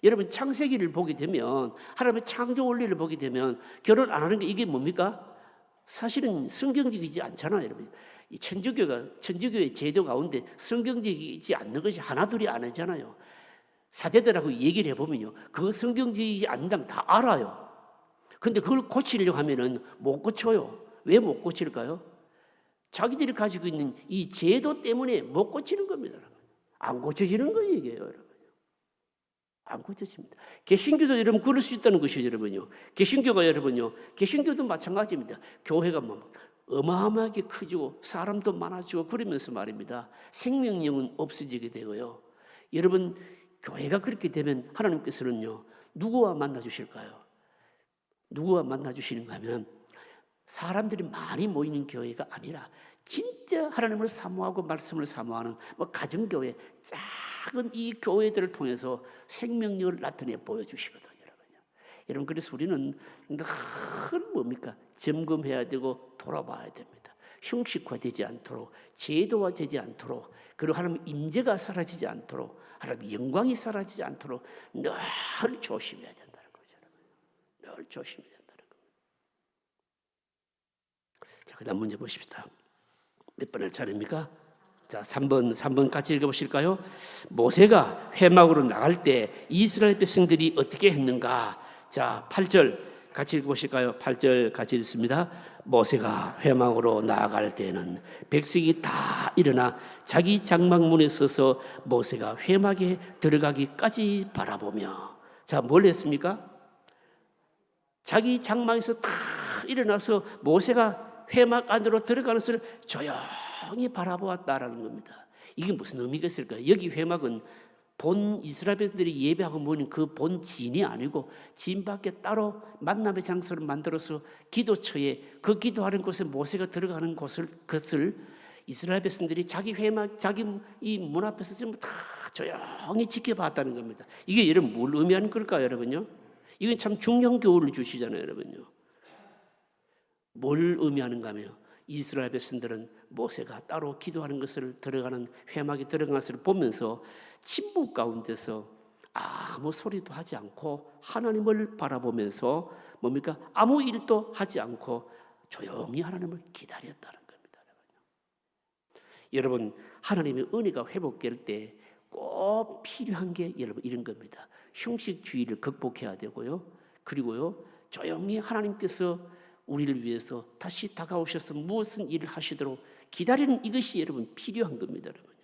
여러분 창세기를 보게 되면 하나님의 창조 원리를 보게 되면 결혼 안 하는 게 이게 뭡니까? 사실은 성경적이지 않잖아요, 여러분. 이 천주교의 제도 가운데 성경적이지 않는 것이 하나둘이 안 하잖아요. 사제들하고 얘기를 해보면요, 그거 성경적이지 않는다면 다 알아요. 근데 그걸 고치려고 하면은 못 고쳐요. 왜 못 고칠까요? 자기들이 가지고 있는 이 제도 때문에 못 고치는 겁니다. 안 고쳐지는 거예요, 이게 여러분. 안 고쳐집니다. 개신교도 여러분 그럴 수 있다는 것이죠, 여러분요. 개신교가 여러분요, 개신교도 마찬가지입니다. 교회가 뭐 어마어마하게 커지고 사람도 많아지고 그러면서 말입니다. 생명력은 없어지게 되고요. 여러분 교회가 그렇게 되면 하나님께서는요 누구와 만나 주실까요? 누구와 만나 주시는가 하면 사람들이 많이 모이는 교회가 아니라 진짜 하나님을 사모하고 말씀을 사모하는 뭐 가정교회 작은 이 교회들을 통해서 생명력을 나타내 보여주시거든요. 여러분 그래서 우리는 늘 뭡니까? 점검해야 되고 돌아봐야 됩니다. 형식화되지 않도록 제도화되지 않도록 그리고 하나님 임재가 사라지지 않도록 하나님 영광이 사라지지 않도록 늘 조심해야 된다는 거죠. 늘 조심해야 된다는 겁니다. 자, 그다음 문제 보십시다. 몇 번을 차례입니까? 자, 3번 같이 읽어보실까요? 모세가 회막으로 나갈 때 이스라엘 백성들이 어떻게 했는가? 자, 8절 같이 읽어보실까요? 8절 같이 읽습니다. 모세가 회막으로 나아갈 때는 백성이 다 일어나 자기 장막문에 서서 모세가 회막에 들어가기까지 바라보며, 자, 뭘 했습니까? 자기 장막에서 다 일어나서 모세가 회막 안으로 들어가는 것을 조용히 바라보았다라는 겁니다. 이게 무슨 의미가 있을까요? 여기 회막은 본 이스라엘 백성들이 예배하고 모이는 그 본 진이 아니고 진 밖에 따로 만남의 장소를 만들어서 기도처에 그 기도하는 곳에 모세가 들어가는 것을 이스라엘 백성들이 자기 회막, 자기 이 문 앞에서 전부 다 조용히 지켜봤다는 겁니다. 이게 여러분 뭘 의미하는 걸까요, 여러분요? 이건 참 중요한 교훈을 주시잖아요, 여러분요. 뭘 의미하는가 하면 이스라엘 백성들은 모세가 따로 기도하는 것을 들어가는 회막에 들어가는 것을 보면서 침묵 가운데서 아무 소리도 하지 않고 하나님을 바라보면서 뭡니까? 아무 일도 하지 않고 조용히 하나님을 기다렸다는 겁니다. 여러분 하나님의 은혜가 회복될 때 꼭 필요한 게 여러분 이런 겁니다. 형식주의를 극복해야 되고요. 그리고요 조용히 하나님께서 우리를 위해서 다시 다가오셔서 무슨 일을 하시도록 기다리는 이것이 여러분 필요한 겁니다. 여러분.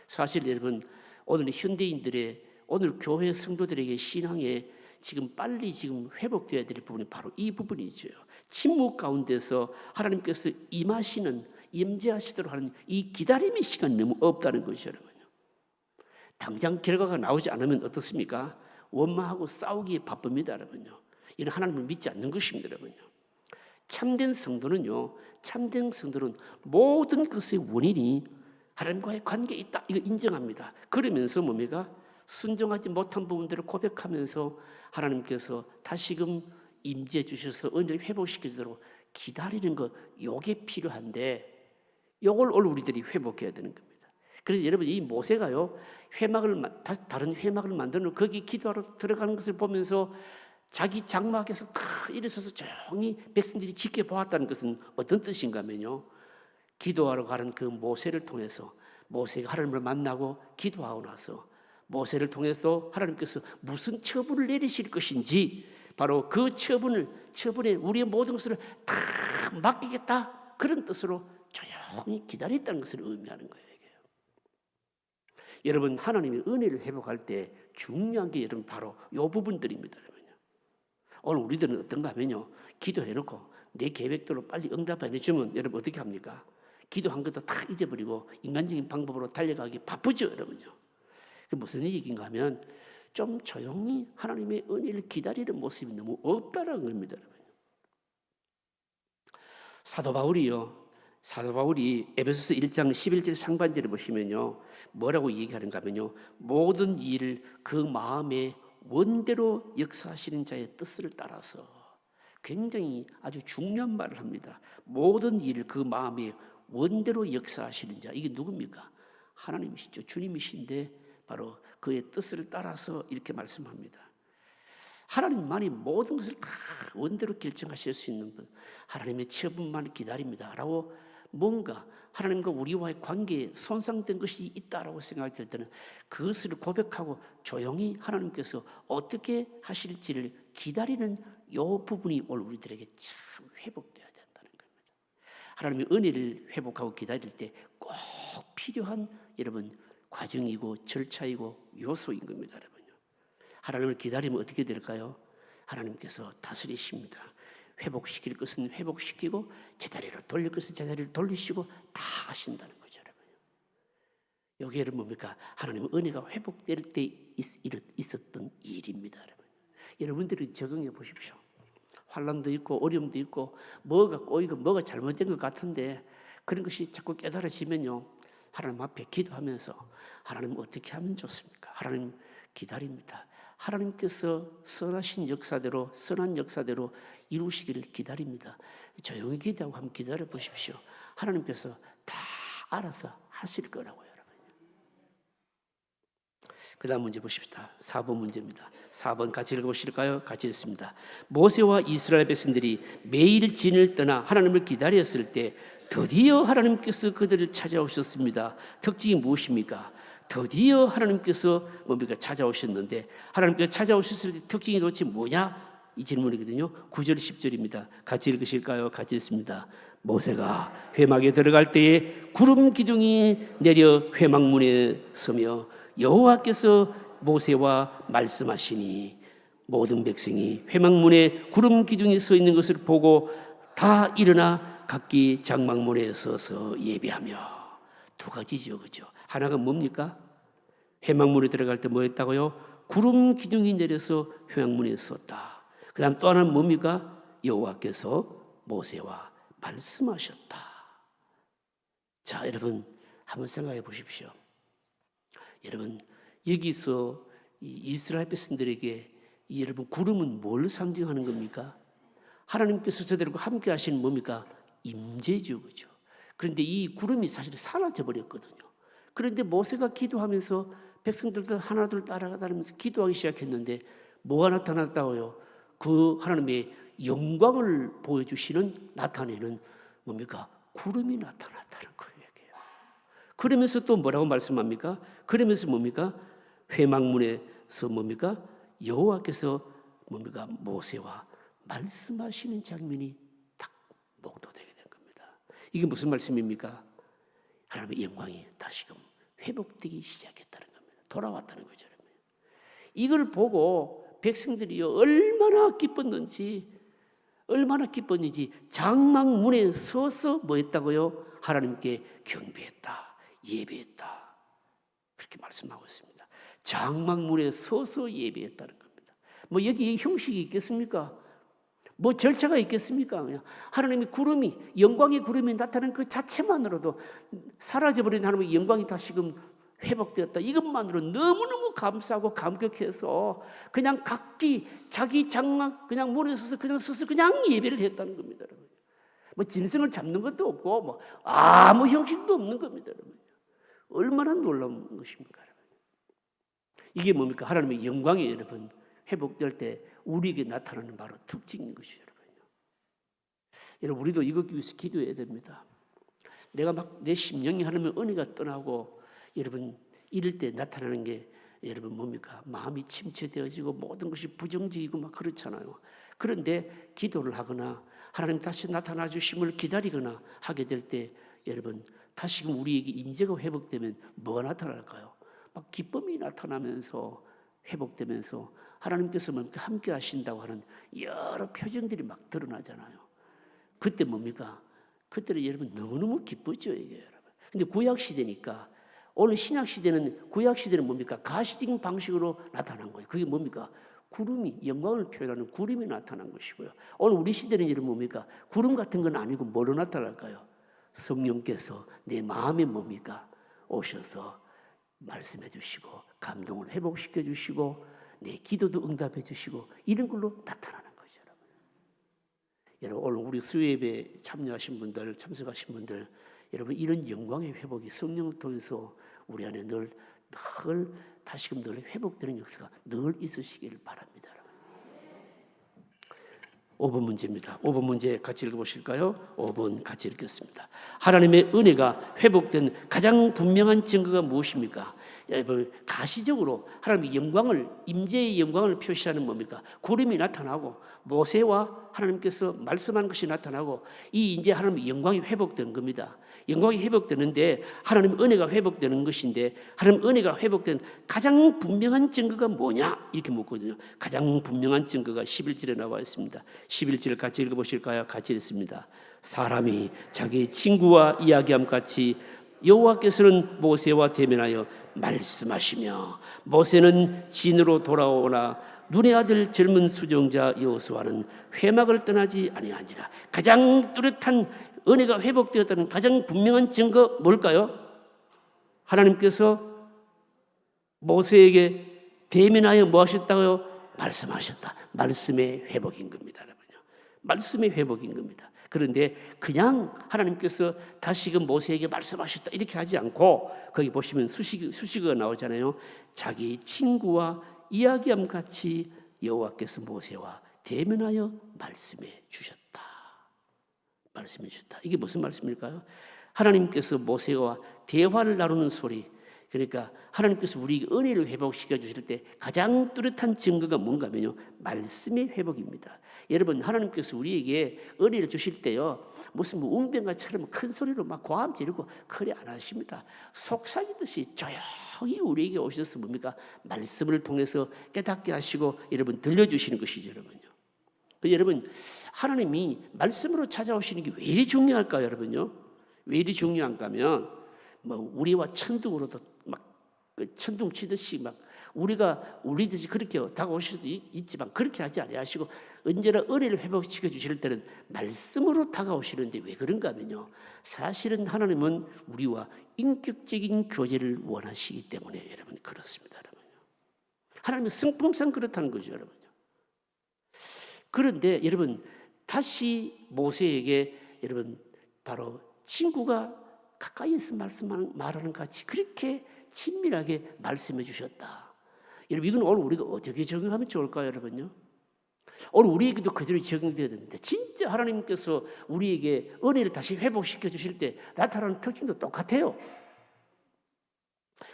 사실 여러분 오늘 현대인들의 오늘 교회 성도들에게 신앙에 지금 빨리 지금 회복되어야 될 부분이 바로 이 부분이죠. 침묵 가운데서 하나님께서 임하시는 임재하시도록 하는 이 기다림의 시간이 너무 없다는 것이죠. 여러분. 당장 결과가 나오지 않으면 어떻습니까? 원망하고 싸우기에 바쁩니다. 여러분요. 이는 하나님을 믿지 않는 것입니다. 여러분요. 참된 성도는요, 참된 성도는 모든 것의 원인이 하나님과의 관계에 있다. 이거 인정합니다. 그러면서 뭡니까? 순종하지 못한 부분들을 고백하면서 하나님께서 다시금 임재해 주셔서 은혜를 회복시키도록 기다리는 것, 요게 필요한데 요걸 오늘 우리들이 회복해야 되는 겁니다. 그래서 여러분 이 모세가요, 다른 회막을 만드는 거기 기도하러 들어가는 것을 보면서 자기 장막에서 다 일어서서 조용히 백성들이 지켜보았다는 것은 어떤 뜻인가 하면요, 기도하러 가는 그 모세를 통해서 모세가 하나님을 만나고 기도하고 나서 모세를 통해서 하나님께서 무슨 처분을 내리실 것인지 바로 그 처분에 우리의 모든 것을 다 맡기겠다 그런 뜻으로 조용히 기다렸다는 것을 의미하는 거예요. 여러분 하나님의 은혜를 회복할 때 중요한 게 여러분 바로 이 부분들입니다. 오늘 우리들은 어떤가 하면요, 기도해놓고 내 계획대로 빨리 응답해 주면 여러분 어떻게 합니까? 기도한 것도 다 잊어버리고 인간적인 방법으로 달려가기 바쁘죠, 여러분요. 그 무슨 얘기인가 하면 좀 조용히 하나님의 은혜를 기다리는 모습이 너무 없다는 겁니다, 여러분. 사도 바울이 에베소서 1장 11절 상반절을 보시면요, 뭐라고 얘기하는가 하면요, 모든 일을 그 마음에 원대로 역사하시는 자의 뜻을 따라서, 굉장히 아주 중요한 말을 합니다. 모든 일을 그 마음에 원대로 역사하시는 자, 이게 누굽니까? 하나님이시죠. 주님이신데 바로 그의 뜻을 따라서 이렇게 말씀합니다. 하나님만이 모든 것을 다 원대로 결정하실 수 있는 분, 하나님의 처분만 기다립니다 라고 뭔가 하나님과 우리와의 관계에 손상된 것이 있다라고 생각될 때는 그것을 고백하고 조용히 하나님께서 어떻게 하실지를 기다리는 이 부분이 오늘 우리들에게 참 회복돼야 된다는 겁니다. 하나님의 은혜를 회복하고 기다릴 때 꼭 필요한 여러분 과정이고 절차이고 요소인 겁니다. 여러분요. 하나님을 기다리면 어떻게 될까요? 하나님께서 다스리십니다. 회복시킬 것은 회복시키고 제자리로 돌릴 것은 제자리로 돌리시고 다 하신다는 거죠. 여러분요. 여기에는 뭡니까? 하나님의 은혜가 회복될 때 있었던 일입니다. 여러분. 여러분들이 적응해 보십시오. 환난도 있고 어려움도 있고 뭐가 꼬이고 뭐가 잘못된 것 같은데 그런 것이 자꾸 깨달아지면요. 하나님 앞에 기도하면서 하나님 어떻게 하면 좋습니까? 하나님 기다립니다. 하나님께서 선하신 역사대로 선한 역사대로 이루시기를 기다립니다. 조용히 기도하고 한번 기다려 보십시오. 하나님께서 다 알아서 하실 거라고요. 그 다음 문제 보십시다. 4번 문제입니다. 4번 같이 읽어보실까요? 같이 읽습니다. 모세와 이스라엘 백성들이 매일 진을 떠나 하나님을 기다렸을 때 드디어 하나님께서 그들을 찾아오셨습니다. 특징이 무엇입니까? 드디어 하나님께서 뭡니까? 찾아오셨는데 하나님께서 찾아오셨을 때 특징이 도대체 뭐냐? 이 질문이거든요. 9절 10절입니다. 같이 읽으실까요? 같이 읽습니다. 모세가 회막에 들어갈 때에 구름 기둥이 내려 회막문에 서며 여호와께서 모세와 말씀하시니 모든 백성이 회막문에 구름 기둥이 서 있는 것을 보고 다 일어나 각기 장막문에 서서 예배하며. 두 가지죠, 그렇죠? 하나가 뭡니까? 회막문에 들어갈 때 뭐였다고요? 구름 기둥이 내려서 회막문에 섰다. 그 다음 또 하나는 뭡니까? 여호와께서 모세와 말씀하셨다. 자, 여러분 한번 생각해 보십시오. 여러분 여기서 이스라엘 백성들에게 여러분 구름은 뭘 상징하는 겁니까? 하나님께서 저들과 함께 하시는 뭡니까? 임재죠, 그죠? 그런데 이 구름이 사실 사라져 버렸거든요. 그런데 모세가 기도하면서 백성들도 하나둘 따라가다니면서 기도하기 시작했는데 뭐가 나타났다고요? 그 하나님의 영광을 보여주시는 나타내는 뭡니까? 구름이 나타났다는 거예요. 그러면서 또 뭐라고 말씀합니까? 그러면서 뭡니까? 회막문에서 뭡니까? 여호와께서 뭡니까? 모세와 말씀하시는 장면이 딱 목도되게 된 겁니다. 이게 무슨 말씀입니까? 하나님의 영광이 다시금 회복되기 시작했다는 겁니다. 돌아왔다는 거죠. 이걸 보고 백성들이 얼마나 기뻤는지 장막문에 서서 뭐 했다고요? 하나님께 경배했다, 예배했다. 그렇게 말씀하고 있습니다. 장막문에 서서 예배했다는 겁니다. 뭐 여기 형식이 있겠습니까? 뭐 절차가 있겠습니까? 그냥 하나님의 구름이, 영광의 구름이 나타나는 그 자체만으로도 사라져버린 하나님의 영광이 다시금 회복되었다. 이것만으로 너무너무 감사하고 감격해서 그냥 각기 자기 장막 그냥 문에 서서 그냥 예배를 했다는 겁니다. 여러분. 뭐 짐승을 잡는 것도 없고 뭐 아무 형식도 없는 겁니다. 여러분. 얼마나 놀라운 것입니까? 여러분. 이게 뭡니까? 하나님의 영광이 여러분 회복될 때 우리에게 나타나는 바로 특징인 것이죠. 여러분 우리도 이것 위해서 기도해야 됩니다. 내가 막 내 심령이 하나님의 은혜가 떠나고 여러분 이럴 때 나타나는 게 여러분 뭡니까? 마음이 침체되어지고 모든 것이 부정적이고 막 그렇잖아요. 그런데 기도를 하거나 하나님 다시 나타나 주심을 기다리거나 하게 될 때 여러분 다시금 우리에게 임재가 회복되면 뭐가 나타날까요? 막 기쁨이 나타나면서 회복되면서 하나님께서 함께 하신다고 하는 여러 표정들이 막 드러나잖아요. 그때 뭡니까? 그때는 여러분 너무너무 기쁘죠, 이게 여러분. 근데 구약 시대니까 오늘 신약 시대는 구약 시대는 뭡니까? 가시적인 방식으로 나타난 거예요. 그게 뭡니까? 구름이 영광을 표현하는 구름이 나타난 것이고요. 오늘 우리 시대는 여러분 뭡니까? 구름 같은 건 아니고 뭐로 나타날까요? 성령께서 내 마음에 뭡니까? 오셔서 말씀해 주시고 감동을 회복시켜 주시고 내 기도도 응답해 주시고 이런 걸로 나타나는 거죠. 여러분 오늘 우리 수요예배 참여하신 분들 참석하신 분들 여러분 이런 영광의 회복이 성령을 통해서 우리 안에 늘 다시금 늘 회복되는 역사가 늘 있으시길 바랍니다. 5번 문제입니다. 5번 문제 같이 읽어보실까요? 5번 같이 읽겠습니다. 하나님의 은혜가 회복된 가장 분명한 증거가 무엇입니까? 여러분 가시적으로 하나님의 영광을, 임재의 영광을 표시하는 뭡니까? 구름이 나타나고 모세와 하나님께서 말씀한 것이 나타나고 이 이제 하나님의 영광이 회복되는 겁니다. 영광이 회복되는데 하나님 은혜가 회복되는 것인데 하나님 은혜가 회복된 가장 분명한 증거가 뭐냐? 이렇게 묻거든요. 가장 분명한 증거가 11절에 나와 있습니다. 11절 같이 읽어보실까요? 같이 읽습니다. 사람이 자기 친구와 이야기함 같이 여호와께서는 모세와 대면하여 말씀하시며 모세는 진으로 돌아오나 눈의 아들 젊은 수종자 여호수아는 회막을 떠나지 아니하니라. 가장 뚜렷한 은혜가 회복되었다는 가장 분명한 증거 뭘까요? 하나님께서 모세에게 대면하여 뭐 하셨다고요? 말씀하셨다. 말씀의 회복인 겁니다, 여러분요. 말씀의 회복인 겁니다. 그런데 그냥 하나님께서 다시금 모세에게 말씀하셨다 이렇게 하지 않고 거기 보시면 수식어가 나오잖아요. 자기 친구와 이야기함 같이 여호와께서 모세와 대면하여 말씀해 주셨다. 말씀해 주셨다. 이게 무슨 말씀일까요? 하나님께서 모세와 대화를 나누는 소리, 그러니까 하나님께서 우리에게 은혜를 회복시켜 주실 때 가장 뚜렷한 증거가 뭔가 하면요, 말씀의 회복입니다. 여러분 하나님께서 우리에게 은혜를 주실 때요 무슨 운병가처럼 큰 소리로 막 고함 지르고 그래 안 하십니다. 속삭이듯이 조용히 우리에게 오셔서 뭡니까? 말씀을 통해서 깨닫게 하시고 여러분 들려주시는 것이죠, 여러분요. 여러분 하나님이 말씀으로 찾아오시는 게 왜 이리 중요할까요, 여러분요? 왜 이리 중요한가 하면 우리와 천둥으로도 막 천둥 치듯이 막 우리가 울리듯이 그렇게 다가오실 수도 있지만 그렇게 하지 아니하시고 언제나 은혜를 회복시켜 주실 때는 말씀으로 다가오시는데 왜 그런가 하면요, 사실은 하나님은 우리와 인격적인 교제를 원하시기 때문에 여러분 그렇습니다, 여러분요. 하나님의 성품상 그렇다는 거죠, 여러분요. 그런데 여러분 다시 모세에게 여러분 바로 친구가 가까이에서 말하는 같이 그렇게 친밀하게 말씀해 주셨다. 여러분 이건 오늘 우리가 어떻게 적용하면 좋을까요, 여러분요? 오늘 우리에게도 그대로 적용되어야 됩니다. 진짜 하나님께서 우리에게 은혜를 다시 회복시켜 주실 때 나타나는 특징도 똑같아요.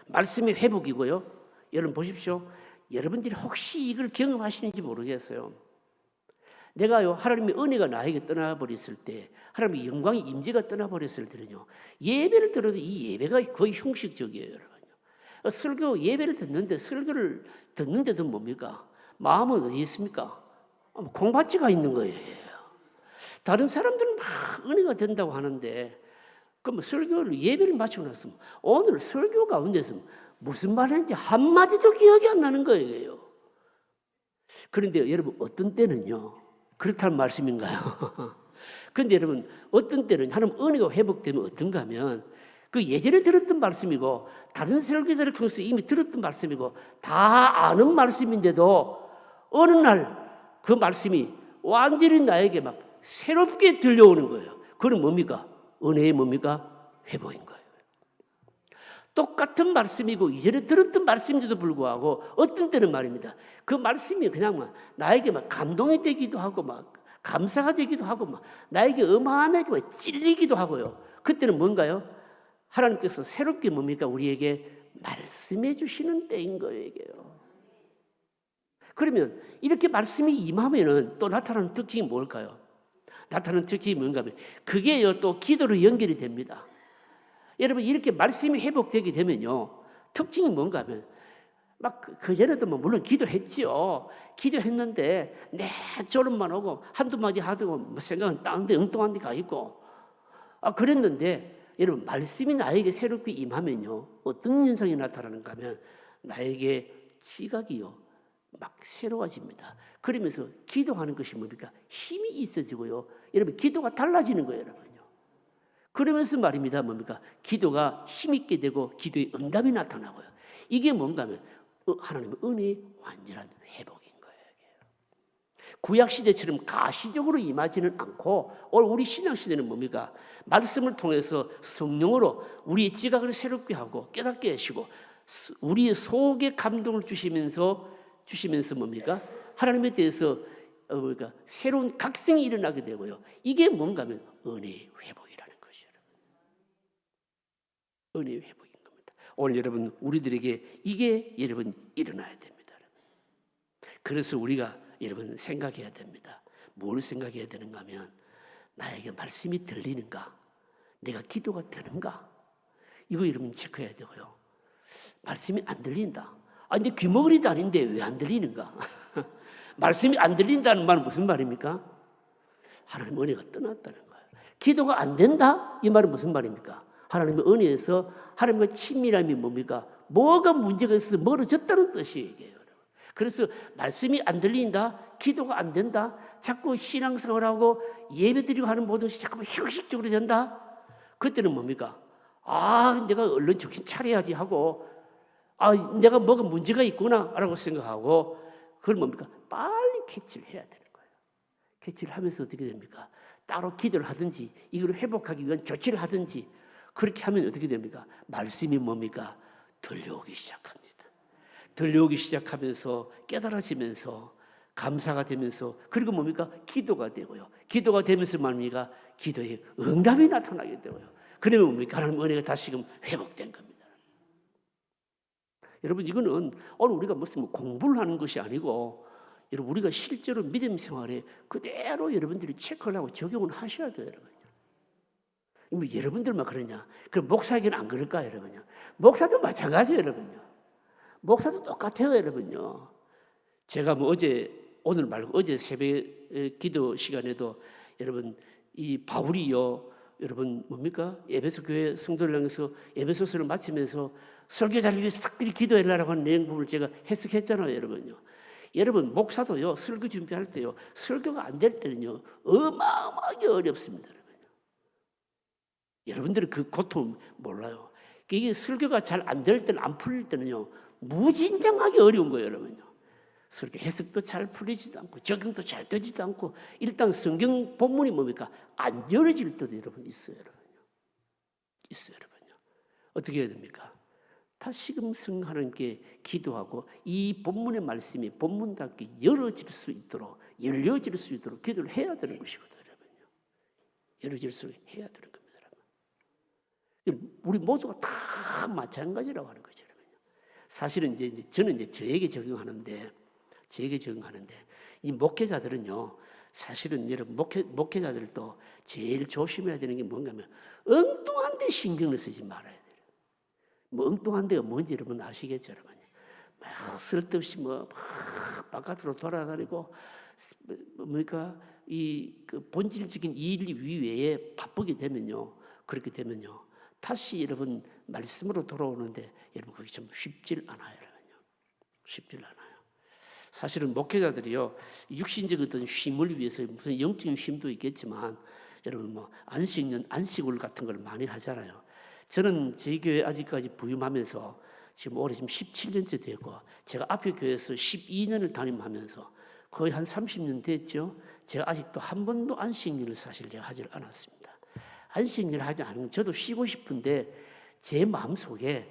말씀의 회복이고요. 여러분 보십시오. 여러분들이 혹시 이걸 경험하시는지 모르겠어요. 내가요 하나님의 은혜가 나에게 떠나버렸을 때, 하나님의 영광의 임재가 떠나버렸을 때는요 예배를 들어도 이 예배가 거의 형식적이에요, 여러분요. 설교 예배를 듣는데 설교를 듣는데도 뭡니까? 마음은 어디 있습니까? 콩밭지가 있는 거예요. 다른 사람들은 막 은혜가 된다고 하는데 그럼 설교를 예배를 마치고 나서 오늘 설교 가운데서 무슨 말인지 한마디도 기억이 안 나는 거예요. 그런데 여러분 어떤 때는요 그렇다는 말씀인가요? 그런데 여러분 어떤 때는 하나님 은혜가 회복되면 어떤가 하면 그 예전에 들었던 말씀이고 다른 설교자를 통해서 이미 들었던 말씀이고 다 아는 말씀인데도 어느 날 그 말씀이 완전히 나에게 막 새롭게 들려오는 거예요. 그건 뭡니까? 은혜의 뭡니까? 회복인 거예요. 똑같은 말씀이고 이전에 들었던 말씀인데도 불구하고 어떤 때는 말입니다. 그 말씀이 그냥 막 나에게 막 감동이 되기도 하고 막 감사가 되기도 하고 막 나에게 어마어마하게 막 찔리기도 하고요. 그때는 뭔가요? 하나님께서 새롭게 뭡니까? 우리에게 말씀해 주시는 때인 거예요, 이게요. 그러면 이렇게 말씀이 임하면은 또 나타나는 특징이 뭘까요? 나타나는 특징이 뭔가 하면 그게요 또 기도로 연결이 됩니다. 여러분 이렇게 말씀이 회복되게 되면요 특징이 뭔가 하면 막 그전에도 뭐 물론 기도했지요. 기도했는데 내 졸음만 오고 한두 마디 하고 뭐 생각은 딴데 엉뚱한 데 가 있고 그랬는데 여러분 말씀이 나에게 새롭게 임하면요 어떤 현상이 나타나는가 하면 나에게 지각이요 막 새로워집니다. 그러면서 기도하는 것이 뭡니까? 힘이 있어지고요. 여러분 기도가 달라지는 거예요, 여러분요. 그러면서 말입니다. 뭡니까? 기도가 힘있게 되고 기도의 응답이 나타나고요. 이게 뭔가 하면 하나님의 은혜의 완전한 회복인 거예요. 구약 시대처럼 가시적으로 임하지는 않고 오늘 우리 신앙 시대는 뭡니까? 말씀을 통해서 성령으로 우리의 지각을 새롭게 하고 깨닫게 하시고 우리의 속에 감동을 주시면서 뭡니까? 하나님에 대해서 그러니까 새로운 각성이 일어나게 되고요. 이게 뭔가 하면 은혜의 회복이라는 것이죠. 은혜의 회복인 겁니다. 오늘 여러분 우리들에게 이게 여러분 일어나야 됩니다. 그래서 우리가 여러분 생각해야 됩니다. 뭘 생각해야 되는가 하면 나에게 말씀이 들리는가? 내가 기도가 되는가? 이거 여러분 체크해야 되고요. 말씀이 안 들린다. 근데 귀머거리도 아닌데 왜 안 들리는가? 말씀이 안 들린다는 말은 무슨 말입니까? 하나님의 은혜가 떠났다는 거예요. 기도가 안 된다? 이 말은 무슨 말입니까? 하나님의 은혜에서 하나님과 친밀함이 뭡니까? 뭐가 문제가 있어서 멀어졌다는 뜻이에요. 그래서 말씀이 안 들린다, 기도가 안 된다, 자꾸 신앙생활하고 예배드리고 하는 모든 것이 자꾸 형식적으로 된다. 그때는 뭡니까? 내가 얼른 정신 차려야지 하고 내가 뭐가 문제가 있구나라고 생각하고 그걸 뭡니까? 빨리 캐치를 해야 되는 거예요. 캐치를 하면서 어떻게 됩니까? 따로 기도를 하든지 이걸 회복하기 위한 조치를 하든지 그렇게 하면 어떻게 됩니까? 말씀이 뭡니까? 들려오기 시작합니다. 들려오기 시작하면서 깨달아지면서 감사가 되면서 그리고 뭡니까? 기도가 되고요. 기도가 되면서 말입니까? 기도에 응답이 나타나게 되고요. 그러면 뭡니까? 하나님 은혜가 다시금 회복된 겁니다. 여러분 이거는 오늘 우리가 무슨 공부를 하는 것이 아니고 여러분 우리가 실제로 믿음 생활에 그대로 여러분들이 체크를 하고 적용을 하셔야 돼요, 여러분요. 뭐 여러분들만 그러냐? 그럼 목사에게는 안 그럴까, 여러분요? 목사도 마찬가지예요, 여러분요. 목사도 똑같아요, 여러분요. 제가 오늘 말고 어제 새벽 기도 시간에도 여러분 이 바울이요, 여러분 뭡니까? 에베소 교회 성도를 향해서 에베소서를 마치면서 설교자를 위해서 특별히 기도해라라고 하는 내용부분을 제가 해석했잖아요, 여러분요. 여러분 목사도요 설교 준비할 때요 설교가 안 될 때는요 어마어마하게 어렵습니다, 여러분요. 여러분들은 그 고통 몰라요. 이게 설교가 잘 안 될 때는 안 풀릴 때는요 무진장하게 어려운 거예요, 여러분요. 설교 해석도 잘 풀리지도 않고 적용도 잘 되지도 않고 일단 성경 본문이 뭡니까? 안 열어질 때도 여러분 있어요, 여러분요. 있어요, 여러분요. 어떻게 해야 됩니까? 다시금 하나님께 기도하고 이 본문의 말씀이 본문답게 열어질 수 있도록 열려질 수 있도록 기도를 해야 되는 것이거든요, 여러분요. 열어질 수 해야 되는 겁니다, 여러분. 우리 모두가 다 마찬가지라고 하는 거죠, 여러분요. 사실은 저는 저에게 적용하는데 이 목회자들은요 사실은 여러분 목회자들도 제일 조심해야 되는 게 뭔가 하면 엉뚱한 데 신경을 쓰지 말아야 돼요. 뭐 엉뚱한 데가 뭔지 여러분 아시겠죠, 여러분? 막 쓸데없이 막 바깥으로 돌아다니고 뭡니까 그 본질적인 일 이외에 바쁘게 되면요, 그렇게 되면요 다시 여러분 말씀으로 돌아오는데 여러분 그게 좀 쉽질 않아요, 여러분요. 쉽질 않아요. 사실은 목회자들이요 육신적 어떤 쉼을 위해서 무슨 영적인 쉼도 있겠지만 여러분 뭐 안식일 같은 걸 많이 하잖아요. 저는 저희 교회 아직까지 부임하면서 지금 올해 지금 17년째 되고 제가 앞에 교회에서 12년을 담임하면서 거의 한 30년 됐죠. 제가 아직도 한 번도 안식일을 사실 제가 하지 않았습니다. 안식일 하지 않으면 저도 쉬고 싶은데 제 마음속에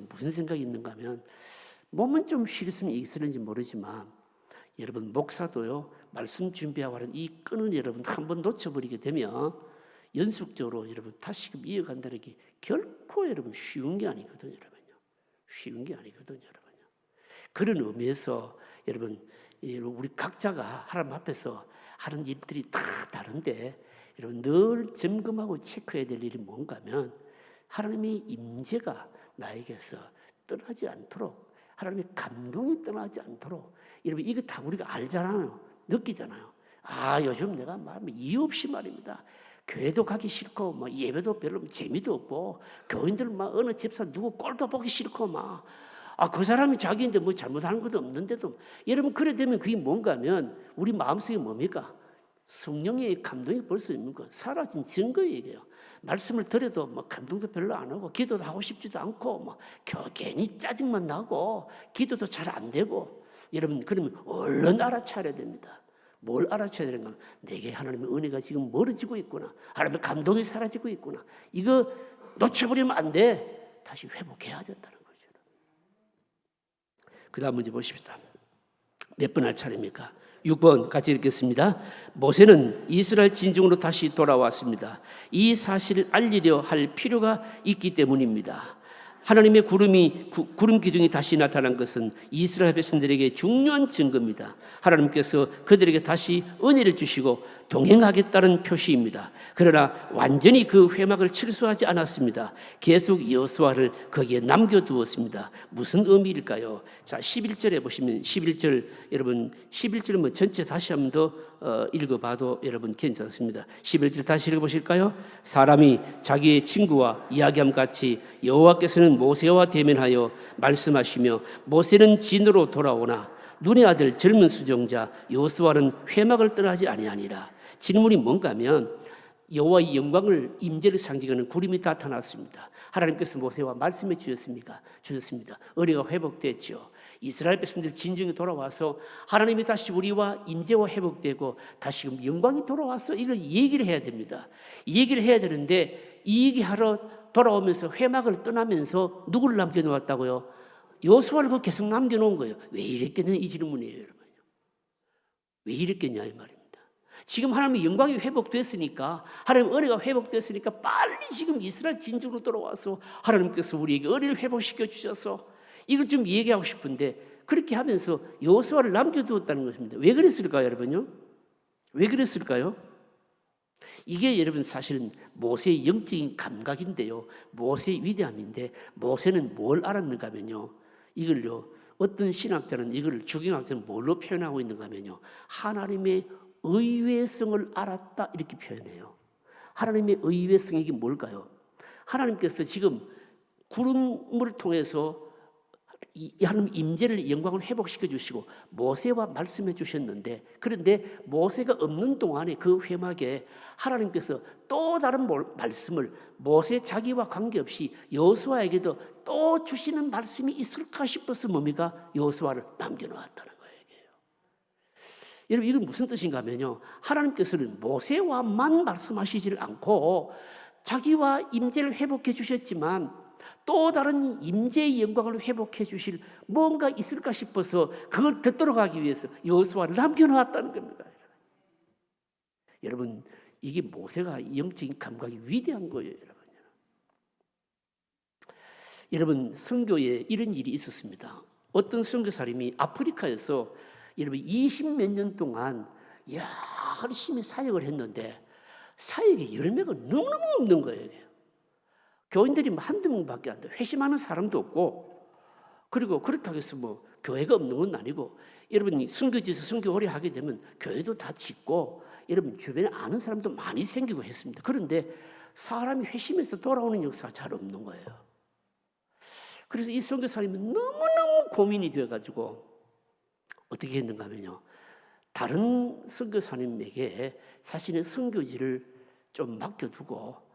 무슨 생각이 있는가 하면 몸은 좀 쉴 수는 있을는지 모르지만 여러분 목사도요 말씀 준비하고 하는 이 끈을 여러분 한번 놓쳐버리게 되면 연속적으로 여러분 다시금 이어간다는 게 결코 여러분 쉬운 게 아니거든요, 여러분요. 쉬운 게 아니거든요, 여러분요. 그런 의미에서 여러분 우리 각자가 하나님 앞에서 하는 일들이 다 다른데 여러분 늘 점검하고 체크해야 될 일이 뭔가 하면 하나님의 임재가 나에게서 떠나지 않도록 하나님의 감동이 떠나지 않도록 여러분 이거 다 우리가 알잖아요. 느끼잖아요. 요즘 내가 이유 없이 말입니다. 교회도 가기 싫고 뭐 예배도 별로 재미도 없고 교인들 막 어느 집사 누구 꼴도 보기 싫고 그 사람이 자기인데 뭐 잘못하는 것도 없는데도 여러분 그래 되면 그게 뭔가 하면 우리 마음속에 뭡니까? 성령의 감동이 벌써 있는 거 사라진 증거예요. 말씀을 드려도 뭐 감동도 별로 안 하고 기도도 하고 싶지도 않고 뭐 괜히 짜증만 나고 기도도 잘 안 되고 여러분 그러면 얼른 알아차려야 됩니다. 뭘 알아차려야 되는가? 내게 하나님의 은혜가 지금 멀어지고 있구나. 하나님의 감동이 사라지고 있구나. 이거 놓쳐버리면 안 돼. 다시 회복해야 된다는 거죠. 그 다음 문제 보십시다. 몇 번 할 차례입니까? 6번 같이 읽겠습니다. 모세는 이스라엘 진중으로 다시 돌아왔습니다. 이 사실을 알리려 할 필요가 있기 때문입니다. 하나님의 구름 기둥이 다시 나타난 것은 이스라엘 백성들에게 중요한 증거입니다. 하나님께서 그들에게 다시 은혜를 주시고 동행하겠다는 표시입니다. 그러나 완전히 그 회막을 철수하지 않았습니다. 계속 여호수아를 거기에 남겨두었습니다. 무슨 의미일까요? 자, 11절에 보시면 11절 여러분 11절은 전체 다시 한번 더 읽어봐도 여러분 괜찮습니다. 11절 다시 읽어보실까요? 사람이 자기의 친구와 이야기함 같이 여호와께서는 모세와 대면하여 말씀하시며 모세는 진으로 돌아오나 눈의 아들 젊은 수종자 여호수아는 회막을 떠나지 아니하니라. 질문이 뭔가 하면 여호와의 영광을 임재를 상징하는 구름이 나타났습니다. 하나님께서 모세와 말씀해 주셨습니다. 은혜가 회복됐죠. 이스라엘 백성들 진정이 돌아와서 하나님이 다시 우리와 임재와 회복되고 다시금 영광이 돌아와서 이걸 얘기를 해야 됩니다. 이 얘기를 해야 되는데 이 얘기하러 돌아오면서 회막을 떠나면서 누구를 남겨놓았다고요? 여호수아를 계속 남겨놓은 거예요. 왜 이랬겠냐 이 질문이에요, 여러분. 왜 이랬겠냐 이 말입니다. 지금 하나님의 영광이 회복됐으니까 하나님의 은혜가 회복됐으니까 빨리 지금 이스라엘 진정으로 돌아와서 하나님께서 우리에게 은혜를 회복시켜 주셔서 이걸 좀 얘기하고 싶은데 그렇게 하면서 여호수아를 남겨두었다는 것입니다. 왜 그랬을까요, 여러분요? 왜 그랬을까요? 이게 여러분 사실은 모세의 영적인 감각인데요. 모세의 위대함인데 모세는 뭘 알았는가 하면요. 이걸요. 어떤 신학자는 이걸 주경학자는 뭘로 표현하고 있는가 하면요. 하나님의 의외성을 알았다 이렇게 표현해요. 하나님의 의외성이 이게 뭘까요? 하나님께서 지금 구름을 통해서 하나님 임재를 영광을 회복시켜 주시고 모세와 말씀해 주셨는데 그런데 모세가 없는 동안에 그 회막에 하나님께서 또 다른 말씀을 모세 자기와 관계없이 여호수아에게도 또 주시는 말씀이 있을까 싶어서 뭡니까? 여호수아를 남겨놓았다는 거예요. 여러분 이건 무슨 뜻인가 하면요. 하나님께서는 모세와만 말씀하시지를 않고 자기와 임재를 회복해 주셨지만 또 다른 임재의 영광을 회복해 주실 뭔가 있을까 싶어서 그걸 듣도록 하기 위해서 여호수아를 남겨놓았다는 겁니다. 여러분 이게 모세가 영적인 감각이 위대한 거예요. 여러분 선교에 이런 일이 있었습니다. 어떤 선교사님이 아프리카에서 여러분 20몇 년 동안 열심히 사역을 했는데 사역의 열매가 너무너무 없는 거예요. 교인들이 한두 명밖에 안 돼. 회심하는 사람도 없고 그리고 그렇다고 해서 뭐 교회가 없는 건 아니고 여러분이 선교지에서 선교 오래 하게 되면 교회도 다 짓고 여러분 주변에 아는 사람도 많이 생기고 했습니다. 그런데 사람이 회심해서 돌아오는 역사가 잘 없는 거예요. 그래서 이 선교사님은 너무너무 고민이 되어가지고 어떻게 했는가 하면요. 다른 선교사님에게 자신의 선교지를 좀 맡겨두고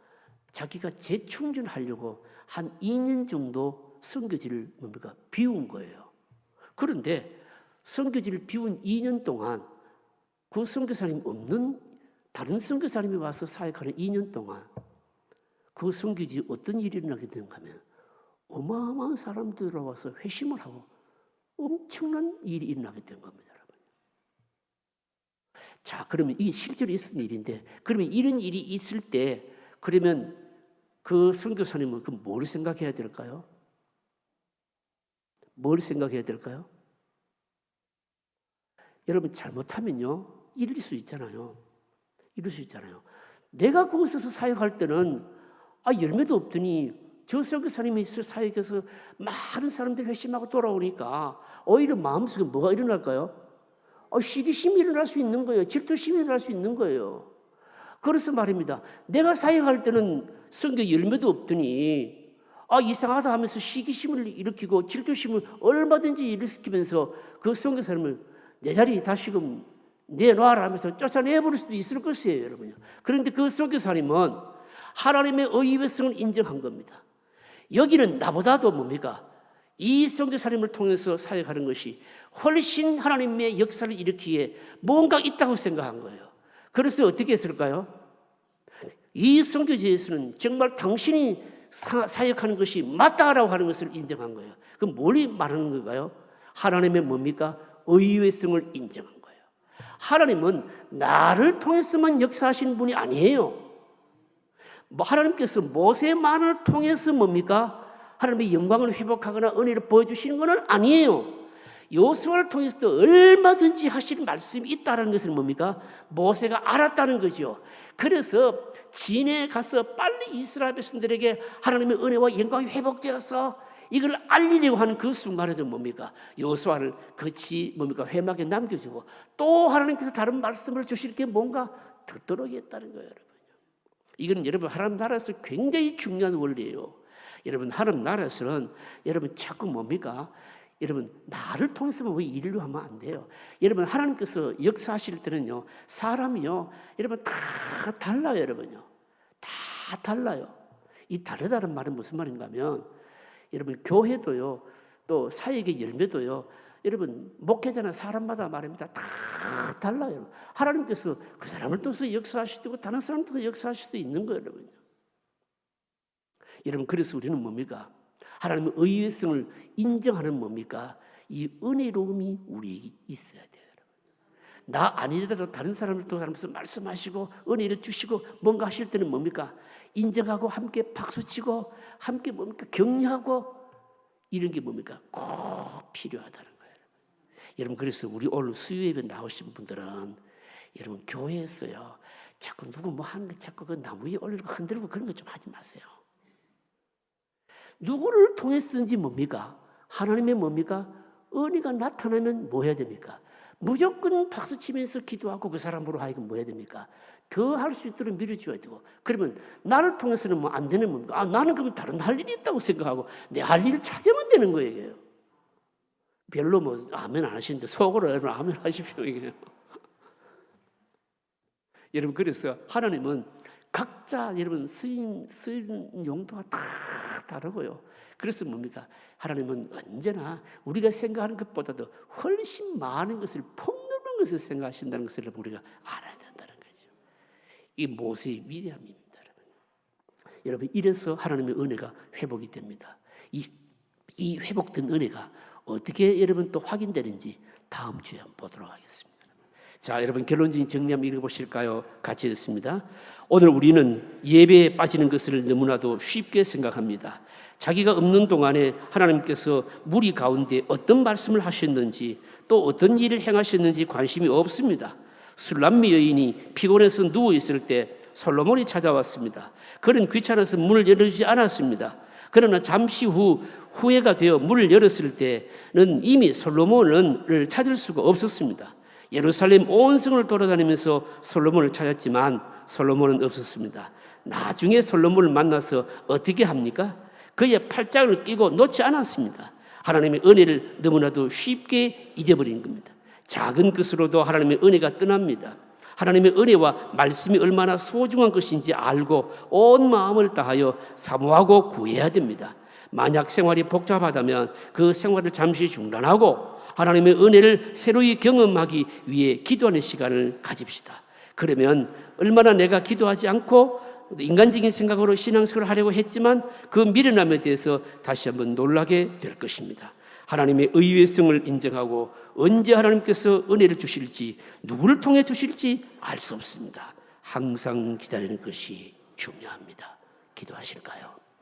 자기가 재충전하려고 한 2년 정도 선교지를 비운 거예요. 그런데 선교지를 비운 2년 동안 그 선교사님 없는 다른 선교사님이 와서 사역하는 2년 동안 그 선교지에 어떤 일이 일어나게 되는가 하면 어마어마한 사람들이 들어와서 회심을 하고 엄청난 일이 일어나게 된 겁니다. 여러분. 자, 그러면 이게 실제로 있은 일인데 그러면 이런 일이 있을 때 그러면 그 선교사님은 뭘 생각해야 될까요? 뭘 생각해야 될까요? 여러분 잘못하면요 이럴 수 있잖아요. 이럴 수 있잖아요. 내가 거기서 사역할 때는 열매도 없더니 저 선교사님이 사역해서 많은 사람들이 회심하고 돌아오니까 오히려 마음속에 뭐가 일어날까요? 시기심이 일어날 수 있는 거예요. 질투심이 일어날 수 있는 거예요. 그래서 말입니다. 내가 사역할 때는 선교 열매도 없더니 이상하다 하면서 시기심을 일으키고 질투심을 얼마든지 일으키면서 그 선교사님을 내 자리 다시금 내놔라 하면서 쫓아내버릴 수도 있을 것이에요, 여러분요. 그런데 그 선교사님은 하나님의 의외성을 인정한 겁니다. 여기는 나보다도 뭡니까? 이 선교사님을 통해서 사역하는 것이 훨씬 하나님의 역사를 일으키기에 뭔가 있다고 생각한 거예요. 그래서 어떻게 했을까요? 이 선교지에서는 정말 당신이 사역하는 것이 맞다라고 하는 것을 인정한 거예요. 그럼 뭘 말하는 건가요? 하나님의 뭡니까? 의외성을 인정한 거예요. 하나님은 나를 통해서만 역사하시는 분이 아니에요. 하나님께서 모세만을 통해서 뭡니까? 하나님의 영광을 회복하거나 은혜를 보여주시는 것은 아니에요. 여호수아를 통해서도 얼마든지 하실 말씀이 있다는 것은 뭡니까? 모세가 알았다는 거죠. 그래서 진에 가서 빨리 이스라엘 백성들에게 하나님의 은혜와 영광이 회복되어서 이걸 알리려고 하는 그 순간에도 뭡니까? 여호수아를 같이 뭡니까? 회막에 남겨주고 또 하나님께서 다른 말씀을 주실 게 뭔가 듣도록 했다는 거예요, 여러분. 이건 여러분 하나님 나라에서 굉장히 중요한 원리예요. 여러분 하나님 나라에서는 여러분 자꾸 뭡니까? 여러분 나를 통해서만 왜 일을 하면 안 돼요. 여러분 하나님께서 역사하실 때는요, 사람이요, 여러분 다 달라요. 여러분요, 다 달라요. 이 다르다는 말은 무슨 말인가 하면, 여러분 교회도요, 또 사역의 열매도요, 여러분 목회자나 사람마다 말입니다. 다 달라요. 하나님께서 그 사람을 통해서 역사하실 때고 다른 사람을 통해서 역사하실 수도 있는 거예요, 여러분요. 여러분 그래서 우리는 뭡니까? 하나님의 의외성을 인정하는 뭡니까? 이 은혜로움이 우리에게 있어야 돼요, 여러분. 나 아니더라도 다른 사람을 통해서 말씀하시고 은혜를 주시고 뭔가 하실 때는 뭡니까? 인정하고 함께 박수치고 함께 뭡니까? 격려하고 이런 게 뭡니까? 꼭 필요하다는 거예요. 여러분 그래서 우리 오늘 수요예배 나오신 분들은 여러분 교회에서요, 자꾸 누구 뭐 하는 거 자꾸 그 나무 위에 올리고 흔들고 그런 거 좀 하지 마세요. 누구를 통해서든지 뭡니까? 하나님의 뭡니까? 은혜가 나타나면 뭐 해야 됩니까? 무조건 박수치면서 기도하고 그 사람으로 하여금 뭐 해야 됩니까? 더 할 수 있도록 밀어줘야 되고, 그러면 나를 통해서는 뭐 안 되는 뭡니까? 아, 나는 그럼 다른 할 일이 있다고 생각하고 내 할 일을 찾으면 되는 거예요. 별로 뭐 아멘 안 하시는데 속으로 여러분 아멘 하십시오. 이게. 여러분 그래서 하나님은 각자 여러분 쓰인 용도가 다 다르고요. 그래서 뭡니까? 하나님은 언제나 우리가 생각하는 것보다도 훨씬 많은 것을 폭넓은 것을 생각하신다는 것을 우리가 알아야 된다는 거죠. 이 모세의 위대함입니다, 여러분. 여러분 이래서 하나님의 은혜가 회복이 됩니다. 이 회복된 은혜가 어떻게 여러분 또 확인되는지 다음 주에 한번 보도록 하겠습니다. 자, 여러분 결론적인 정리 한번 읽어보실까요? 같이 읽습니다. 오늘 우리는 예배에 빠지는 것을 너무나도 쉽게 생각합니다. 자기가 없는 동안에 하나님께서 무리 가운데 어떤 말씀을 하셨는지 또 어떤 일을 행하셨는지 관심이 없습니다. 술람미 여인이 피곤해서 누워있을 때 솔로몬이 찾아왔습니다. 그는 귀찮아서 문을 열어주지 않았습니다. 그러나 잠시 후회가 되어 문을 열었을 때는 이미 솔로몬을 찾을 수가 없었습니다. 예루살렘 온 성을 돌아다니면서 솔로몬을 찾았지만 솔로몬은 없었습니다. 나중에 솔로몬을 만나서 어떻게 합니까? 그의 팔짱을 끼고 놓지 않았습니다. 하나님의 은혜를 너무나도 쉽게 잊어버린 겁니다. 작은 것으로도 하나님의 은혜가 떠납니다. 하나님의 은혜와 말씀이 얼마나 소중한 것인지 알고 온 마음을 다하여 사모하고 구해야 됩니다. 만약 생활이 복잡하다면 그 생활을 잠시 중단하고 하나님의 은혜를 새로이 경험하기 위해 기도하는 시간을 가집시다. 그러면 얼마나 내가 기도하지 않고 인간적인 생각으로 신앙생활을 하려고 했지만 그 미련함에 대해서 다시 한번 놀라게 될 것입니다. 하나님의 의외성을 인정하고 언제 하나님께서 은혜를 주실지 누구를 통해 주실지 알 수 없습니다. 항상 기다리는 것이 중요합니다. 기도하실까요?